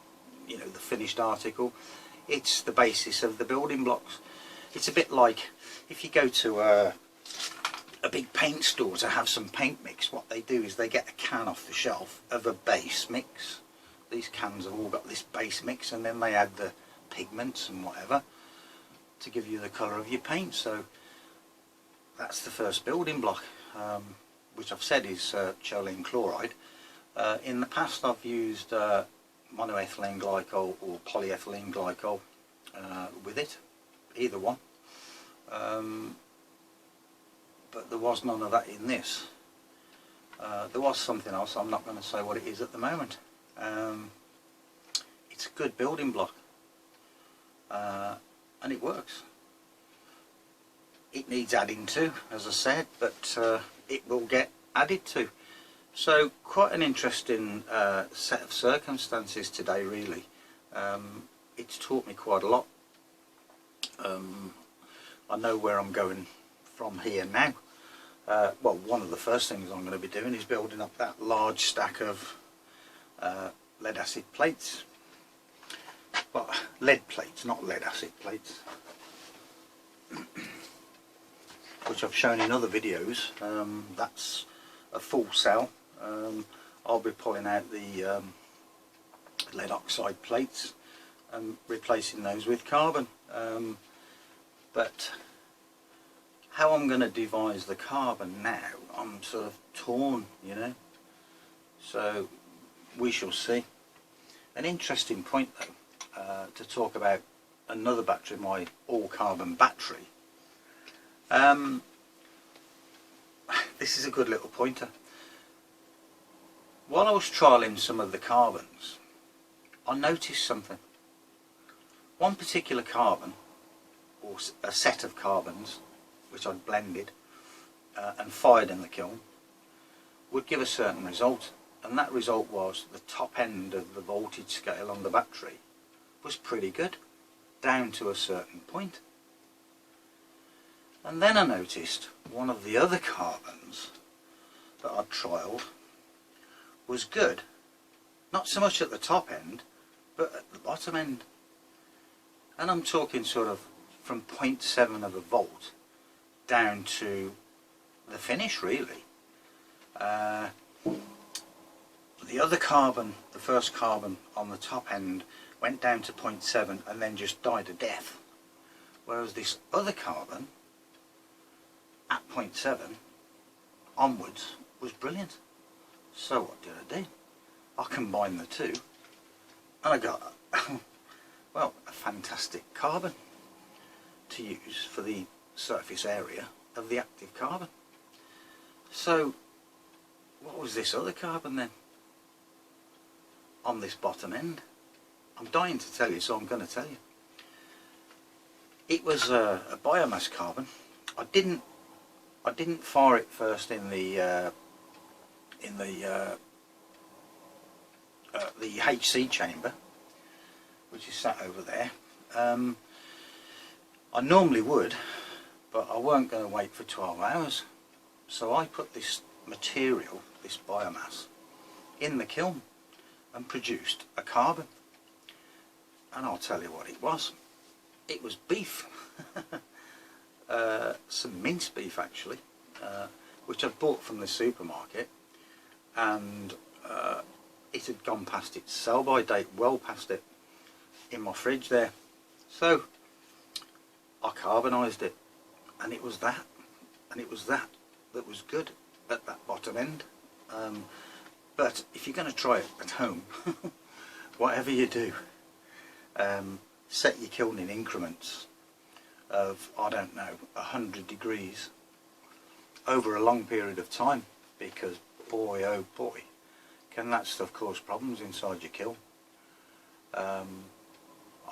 S1: you know, the finished article. It's the basis of the building blocks. It's a bit like if you go to a big paint store to have some paint mix, what they do is they get a can off the shelf of a base mix. These cans have all got this base mix, and then they add the pigments and whatever to give you the colour of your paint. So that's the first building block, which I've said is choline chloride. In the past I've used monoethylene glycol or polyethylene glycol with it, either one, but there was none of that in this. There was something else, I'm not going to say what it is at the moment. It's a good building block, and it works. It needs adding to, as I said, but it will get added to. So quite an interesting set of circumstances today, really. It's taught me quite a lot. I know where I'm going from here now. Well, one of the first things I'm going to be doing is building up that large stack of lead acid plates. Well, lead plates, not lead acid plates, which I've shown in other videos. That's a full cell. I'll be pulling out the lead oxide plates and replacing those with carbon. But how I'm going to devise the carbon now, I'm sort of torn, you know. So we shall see. An interesting point though, to talk about another battery, my all carbon battery. This is a good little pointer. While I was trialling some of the carbons, I noticed something. One particular carbon, or a set of carbons, which I'd blended and fired in the kiln, would give a certain result, and that result was the top end of the voltage scale on the battery was pretty good, down to a certain point. And then I noticed one of the other carbons that I'd trialled was good. Not so much at the top end, but at the bottom end. And I'm talking sort of from 0.7 of a volt down to the finish, really. The other carbon, the first carbon on the top end, went down to 0.7 and then just died a death. Whereas this other carbon, at 0.7 onwards, was brilliant. So what did I do? I combined the two and I got, well, a fantastic carbon to use for the surface area of the active carbon. So what was this other carbon then on this bottom end? I'm dying to tell you, so I'm going to tell you. It was a biomass carbon. I didn't fire it first in the HC chamber, which is sat over there. I normally would, but I weren't going to wait for 12 hours. So I put this material, this biomass, in the kiln and produced a carbon. And I'll tell you what it was. It was beef. Some minced beef actually, which I'd bought from the supermarket, and it had gone past its sell-by date, well past it, in my fridge there. So I carbonised it, and it was that, that was good at that bottom end. But if you're going to try it at home, whatever you do, set your kiln in increments of, I don't know, 100 degrees over a long period of time, because boy oh boy can that stuff cause problems inside your kiln. I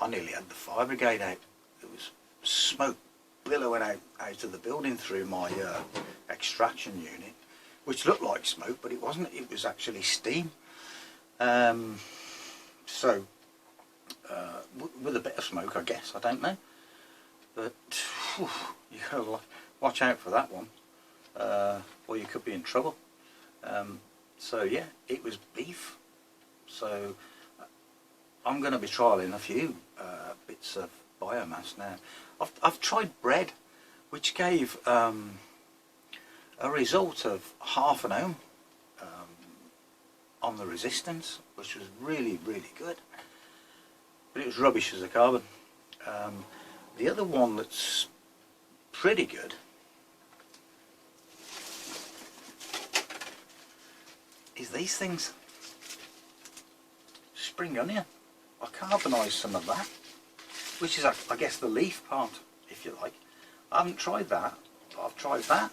S1: nearly had the fire brigade out. There was smoke billowing out of the building through my extraction unit, which looked like smoke, but it wasn't. It was actually steam. So with a bit of smoke, I guess, I don't know, but whew, you gotta watch out for that one, or you could be in trouble. So yeah, it was beef. So I'm going to be trialling a few bits of biomass now. I've tried bread, which gave a result of 1/2 ohm on the resistance, which was really good, but it was rubbish as a carbon. The other one that's pretty good is these things. Spring onion. I carbonised some of that, which is, I guess, the leaf part, if you like. I haven't tried that, but I've tried that,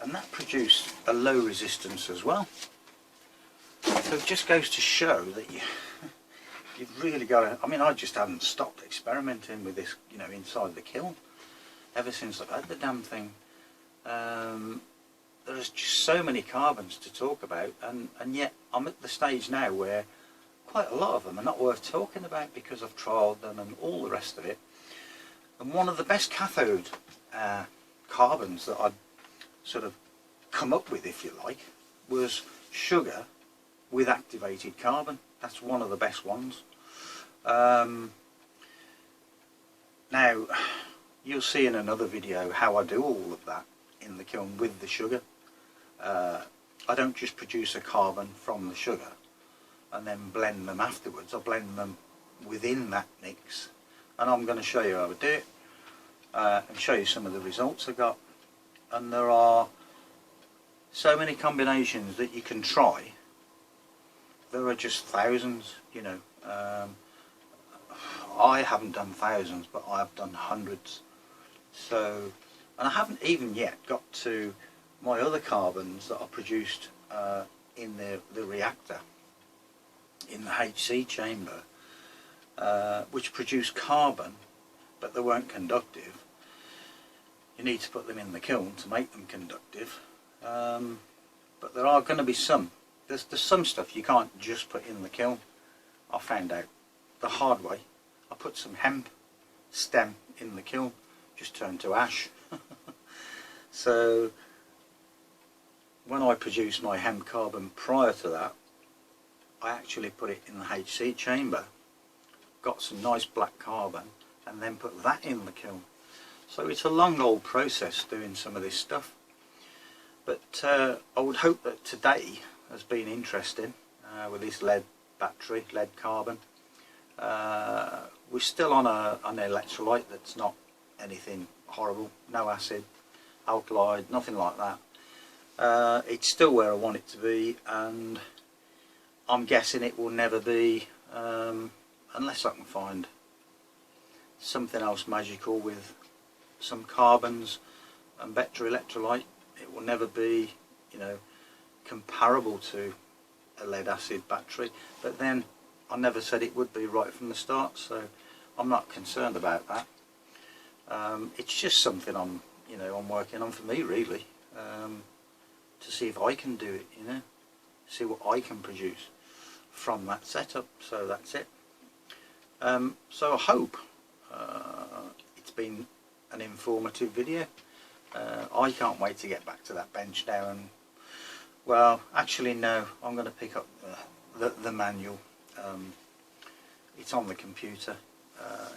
S1: and that produced a low resistance as well. So it just goes to show that you've really got to, I mean, I just haven't stopped experimenting with this, you know, inside the kiln ever since I've had the damn thing. There's just so many carbons to talk about, and yet I'm at the stage now where quite a lot of them are not worth talking about because I've trialled them and all the rest of it. And one of the best cathode carbons that I'd sort of come up with, if you like, was sugar with activated carbon. That's one of the best ones. Now you'll see in another video how I do all of that in the kiln with the sugar. I don't just produce a carbon from the sugar and then blend them afterwards. I blend them within that mix, and I'm going to show you how I do it and show you some of the results I got. And there are so many combinations that you can try. There are just thousands, you know. I haven't done thousands, but I have done hundreds. So, and I haven't even yet got to my other carbons that are produced in the reactor, in the HC chamber, which produce carbon, but they weren't conductive. You need to put them in the kiln to make them conductive. But there are going to be some. There's some stuff you can't just put in the kiln. I found out the hard way. I put some hemp stem in the kiln, just turned to ash. So when I produced my hemp carbon prior to that, I actually put it in the HC chamber, got some nice black carbon, and then put that in the kiln. So it's a long old process doing some of this stuff. But I would hope that today has been interesting with this lead battery, lead carbon. We're still on an electrolyte that's not anything horrible, no acid, alkali, nothing like that. It's still where I want it to be, and I'm guessing it will never be, unless I can find something else magical with some carbons and better electrolyte. It will never be, you know, comparable to a lead acid battery, but then I never said it would be right from the start, so I'm not concerned about that. It's just something I'm working on for me, really, to see if I can do it, you know, see what I can produce from that setup. So that's it. So I hope it's been an informative video. I can't wait to get back to that bench now, and well, actually no, I'm going to pick up the manual. It's on the computer.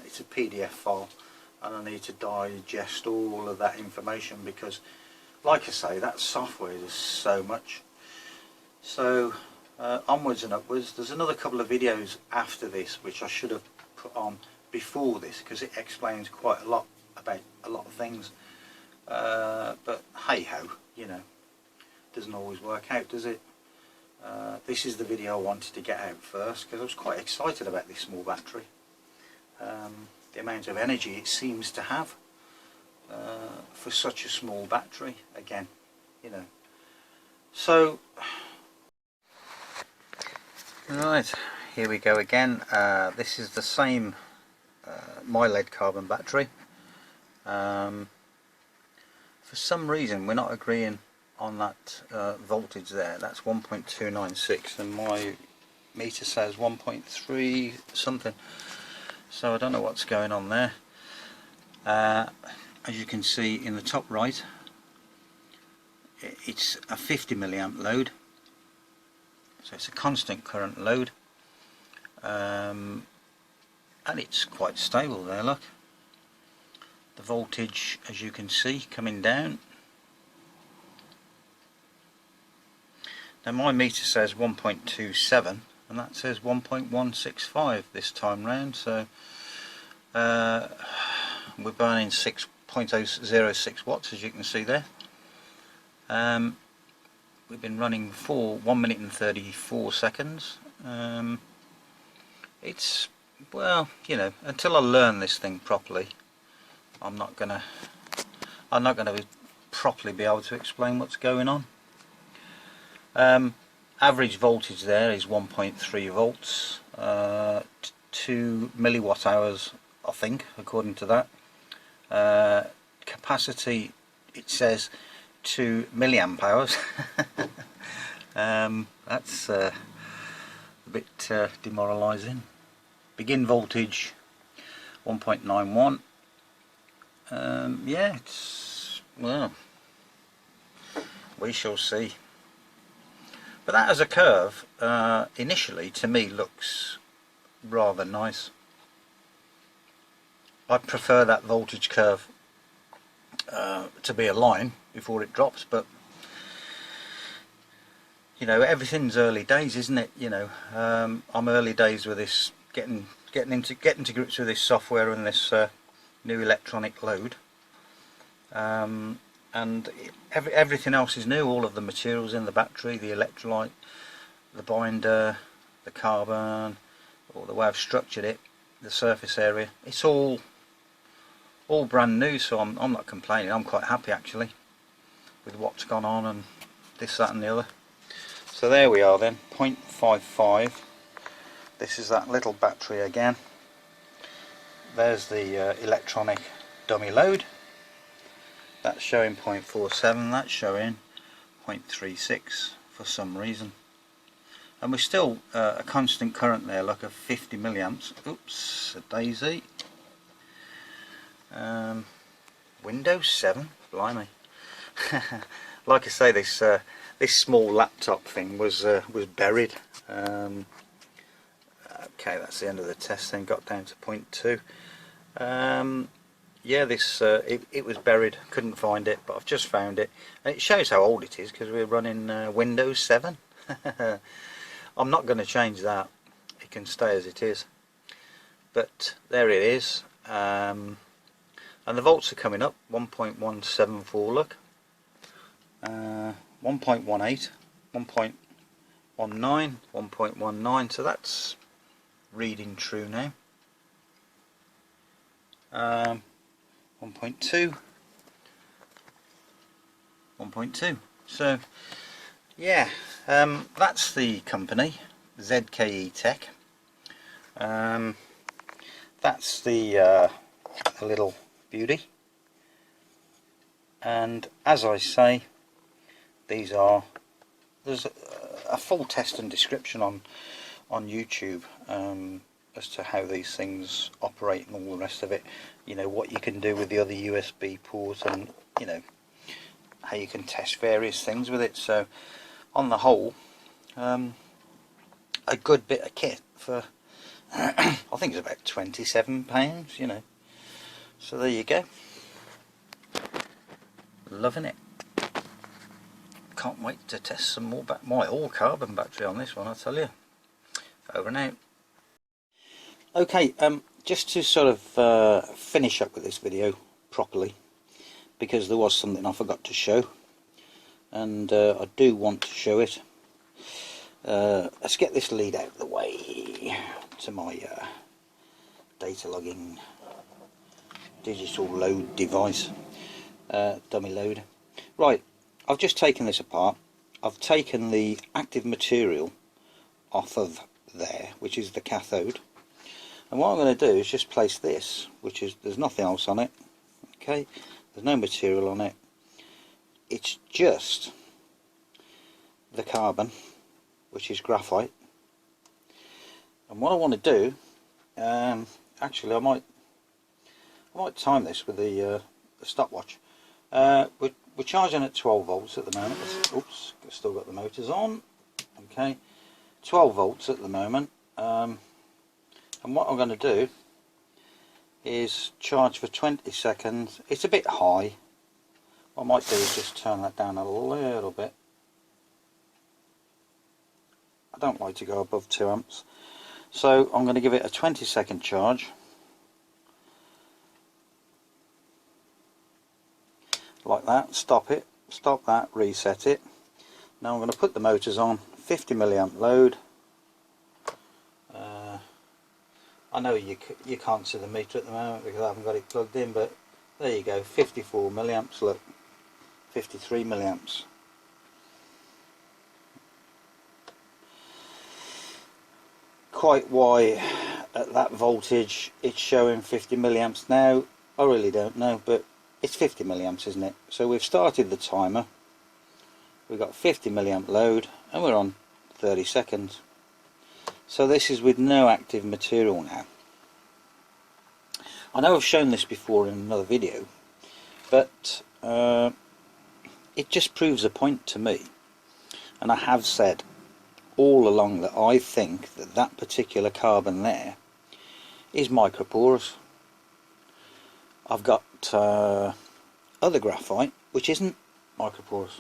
S1: It's a PDF file, and I need to digest all of that information because, like I say, that software is so much. So onwards and upwards. There's another couple of videos after this which I should have put on before this, because it explains quite a lot about a lot of things. But hey ho, you know, doesn't always work out, does it? This is the video I wanted to get out first because I was quite excited about this small battery. The amount of energy it seems to have for such a small battery, again, you know. So right, here we go again. This is the same my lead carbon battery. For some reason we're not agreeing on that voltage there. That's 1.296 and my meter says 1.3 something, so I don't know what's going on there. As you can see in the top right, it's a 50 milliamp load, so it's a constant current load, and it's quite stable there. Look, the voltage, as you can see, coming down. Now my meter says 1.27 and that says 1.165 this time round, so we're burning 6.006 watts, as you can see there. We've been running for 1 minute and 34 seconds. It's, well, you know, until I learn this thing properly, I'm not gonna properly be able to explain what's going on. Average voltage there is 1.3 volts, 2 milliwatt hours, I think, according to that. Capacity, it says 2 milliamp hours. That's a bit demoralising. Begin voltage 1.91. Yeah, it's, well, we shall see. But that as a curve, initially to me looks rather nice. I prefer that voltage curve to be a line before it drops, but you know, everything's early days, isn't it? You know, I'm early days with this, getting to grips with this software and this new electronic load. And everything else is new. All of the materials in the battery, the electrolyte, the binder, the carbon, or the way I've structured it, the surface area, it's all brand new, so I'm not complaining. I'm quite happy actually with what's gone on and this, that and the other. So there we are then, 0.55. This is that little battery again. There's the electronic dummy load. That's showing 0.47, that's showing 0.36 for some reason. And we're still a constant current there, like a 50 milliamps. Oops, a daisy. Windows 7, blimey. Like I say, this small laptop thing was buried. Okay, that's the end of the test. Then got down to 0.2. Yeah, this it was buried. Couldn't find it, but I've just found it, and it shows how old it is because we're running Windows 7. I'm not going to change that. It can stay as it is. But there it is. And the volts are coming up. 1.174. Look. 1.18, 1.19, 1.19, so that's reading true now. 1.2, 1.2. So yeah, that's the company, ZKE Tech. That's the little beauty, and as I say, there's a full test and description on YouTube as to how these things operate and all the rest of it. You know, what you can do with the other USB port, and you know how you can test various things with it. So on the whole, a good bit of kit for I think it's about £27, you know. So there you go. Loving it. Can't wait to test some more my all carbon battery on this one, I tell you. Over and out. Okay, just to sort of finish up with this video properly, because there was something I forgot to show, and I do want to show it. Let's get this lead out of the way to my data logging digital load device, dummy load. Right, I've just taken this apart. I've taken the active material off of there, which is the cathode, and what I'm going to do is just place this, which is, there's nothing else on it, okay, there's no material on it, it's just the carbon, which is graphite. And what I want to do, actually I might time this with the stopwatch. We're charging at 12 volts at the moment. Oops, still got the motors on. Okay, 12 volts at the moment. And what I'm going to do is charge for 20 seconds. It's a bit high. What I might do is just turn that down a little bit. I don't like to go above 2 amps. So I'm going to give it a 20-second charge. Like that. Stop it. Stop that. Reset it. Now I'm going to put the motors on. 50 milliamp load. I know you can't see the meter at the moment because I haven't got it plugged in, but there you go. 54 milliamps. Look. 53 milliamps. Quite why at that voltage it's showing 50 milliamps now, I really don't know, but it's 50 milliamps, isn't it? So we've started the timer, we've got 50 milliamp load, and we're on 30 seconds. So this is with no active material now. I know I've shown this before in another video, but it just proves a point to me, and I have said all along that I think that that particular carbon there is microporous. I've got other graphite which isn't microporous.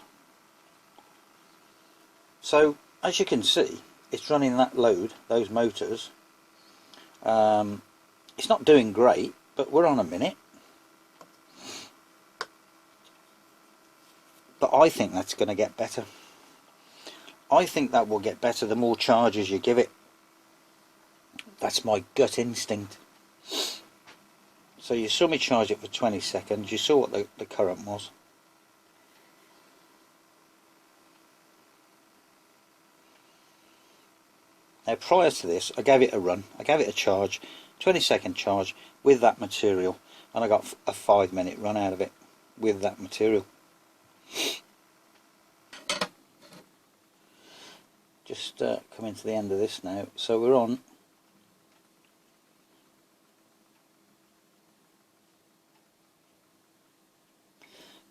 S1: So as you can see, it's running that load, those motors. It's not doing great, but we're on a minute. But I think that's going to get better. I think that will get better the more charges you give it. That's my gut instinct. So you saw me charge it for 20 seconds. You saw what the current was. Now prior to this, I gave it a run. I gave it a charge, 20-second charge with that material, and I got a 5-minute run out of it with that material. Just coming to the end of this now. So we're on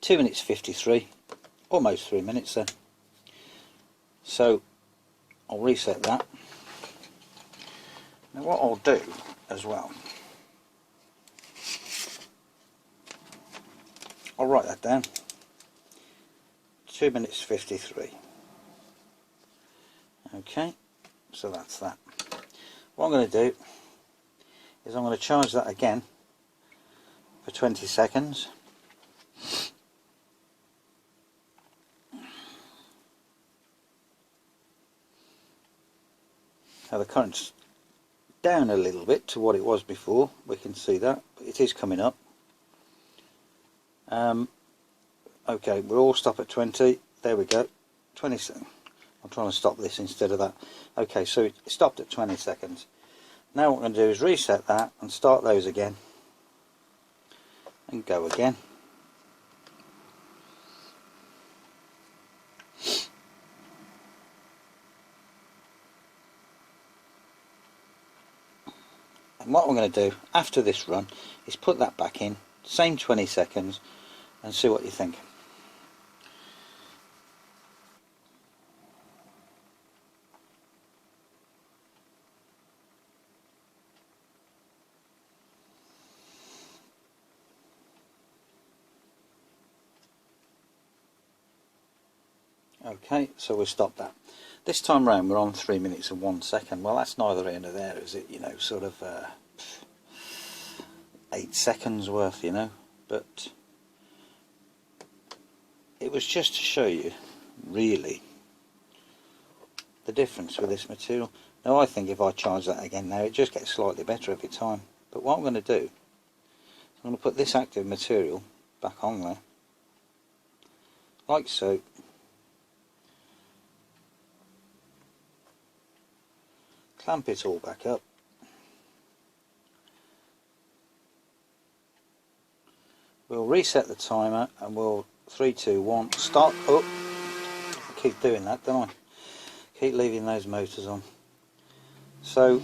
S1: 2 minutes 53, almost 3 minutes then. So I'll reset that. Now what I'll do as well, I'll write that down. 2 minutes 53. Okay, so that's that. What I'm going to do is I'm going to charge that again for 20 seconds. Now the current's down a little bit to what it was before, we can see that, but it is coming up. Okay, we'll all stop at 20, there we go, 20 seconds. I'm trying to stop this instead of that. Okay, so it stopped at 20 seconds. Now what I'm going to do is reset that and start those again and go again. And what I'm going to do after this run is put that back in, same 20 seconds, and see what you think. Okay, so we'll stop that. This time round we're on 3 minutes and 1 second. Well, that's neither here nor there, is it? You know, sort of 8 seconds worth, you know. But it was just to show you, really, the difference with this material. Now, I think if I charge that again now, it just gets slightly better every time. But what I'm going to do, I'm going to put this active material back on there, like so. Clamp it all back up. We'll reset the timer and we'll 3, 2, 1 start up. I keep doing that, don't I? Keep leaving those motors on. So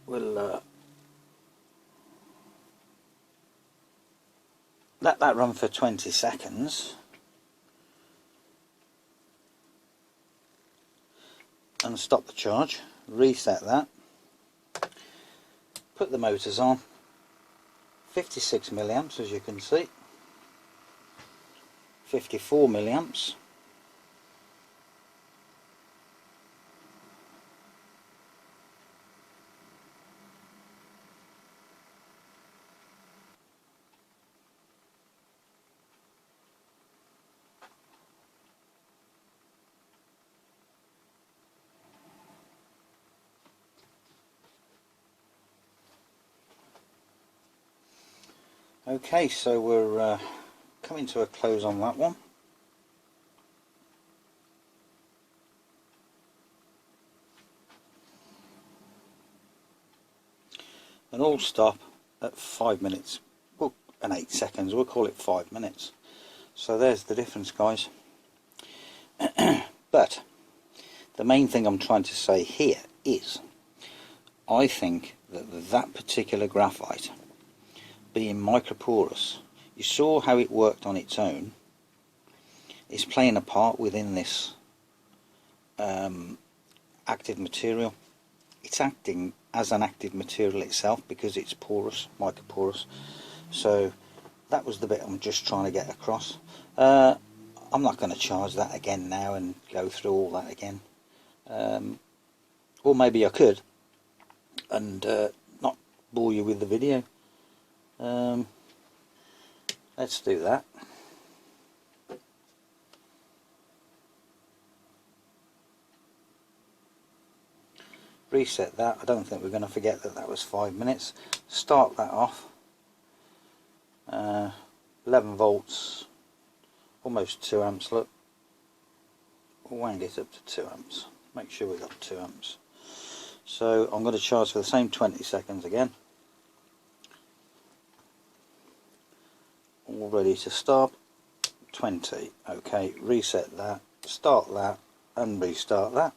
S1: we'll let that run for 20 seconds. And stop the charge, reset that, put the motors on, 56 milliamps as you can see, 54 milliamps, Okay, so we're coming to a close on that one. And all stop at 5 minutes, well, and 8 seconds, we'll call it 5 minutes. So there's the difference, guys. But the main thing I'm trying to say here is, I think that that particular graphite, being microporous, you saw how it worked on its own, is playing a part within this active material. It's acting as an active material itself because it's porous, microporous. So that was the bit I'm just trying to get across. I'm not going to charge that again now and go through all that again. Or maybe I could and not bore you with the video. Let's do that. Reset that. I don't think we're going to forget that that was 5 minutes. Start that off. 11 volts, almost 2 amps. Look, we'll wind it up to 2 amps. Make sure we've got 2 amps. So I'm going to charge for the same 20 seconds again. All ready to stop. 20. Okay, reset that, start that, and restart that.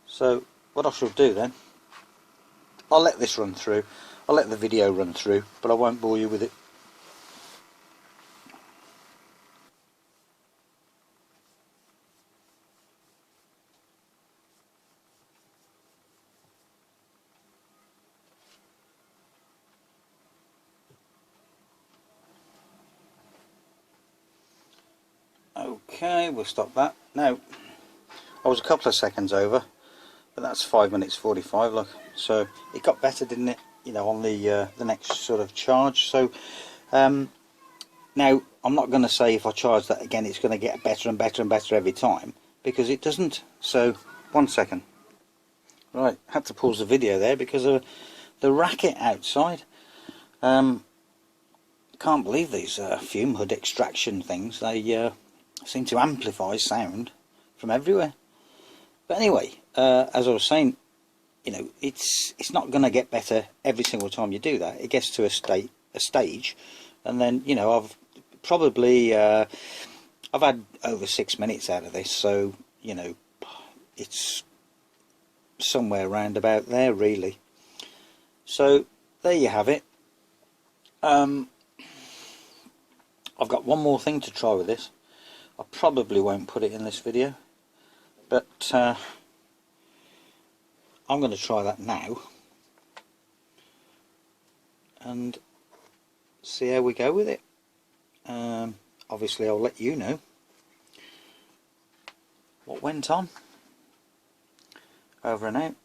S1: So what I shall do then, I'll let this run through, I'll let the video run through, but I won't bore you with it Okay, we'll stop that. Now, I was a couple of seconds over, but that's 5 minutes 45, look. So it got better, didn't it? You know, on the next sort of charge. So now I'm not going to say if I charge that again it's going to get better and better and better every time, because it doesn't. So 1 second. Right, had to pause the video there because of the racket outside. Can't believe these fume hood extraction things. They seem to amplify sound from everywhere. But anyway, as I was saying, you know, it's not going to get better every single time you do that. It gets to a stage, and then, you know, I've probably I've had over 6 minutes out of this, so you know, it's somewhere around about there really. So there you have it. I've got one more thing to try with this. I probably won't put it in this video, but I'm going to try that now and see how we go with it. Obviously I'll let you know what went on. Over and out.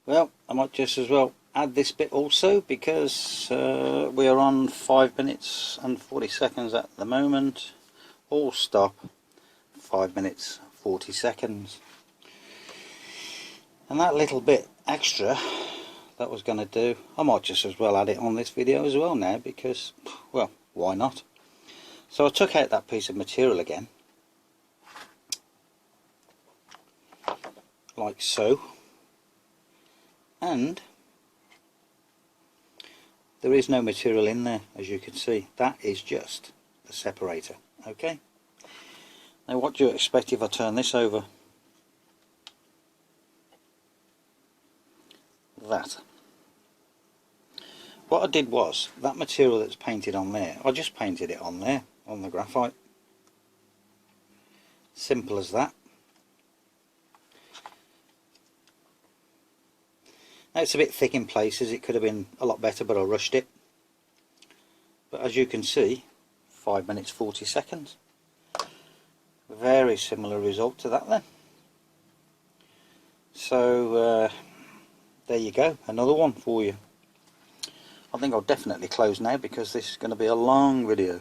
S1: Well, I might just as well add this bit also, because we are on 5 minutes and 40 seconds at the moment. All stop, 5 minutes 40 seconds. And that little bit extra that was going to do, I might just as well add it on this video as well now, because, well, why not? So I took out that piece of material again, like so, and there is no material in there, as you can see. That is just the separator. Okay, now what do you expect if I turn this over? That. What I did was, that material that's painted on there, I just painted it on there, on the graphite. Simple as that. Now it's a bit thick in places, it could have been a lot better, but I rushed it. But as you can see, 5 minutes 40 seconds. Very similar result to that then. So there you go, another one for you. I think I'll definitely close now because this is going to be a long video.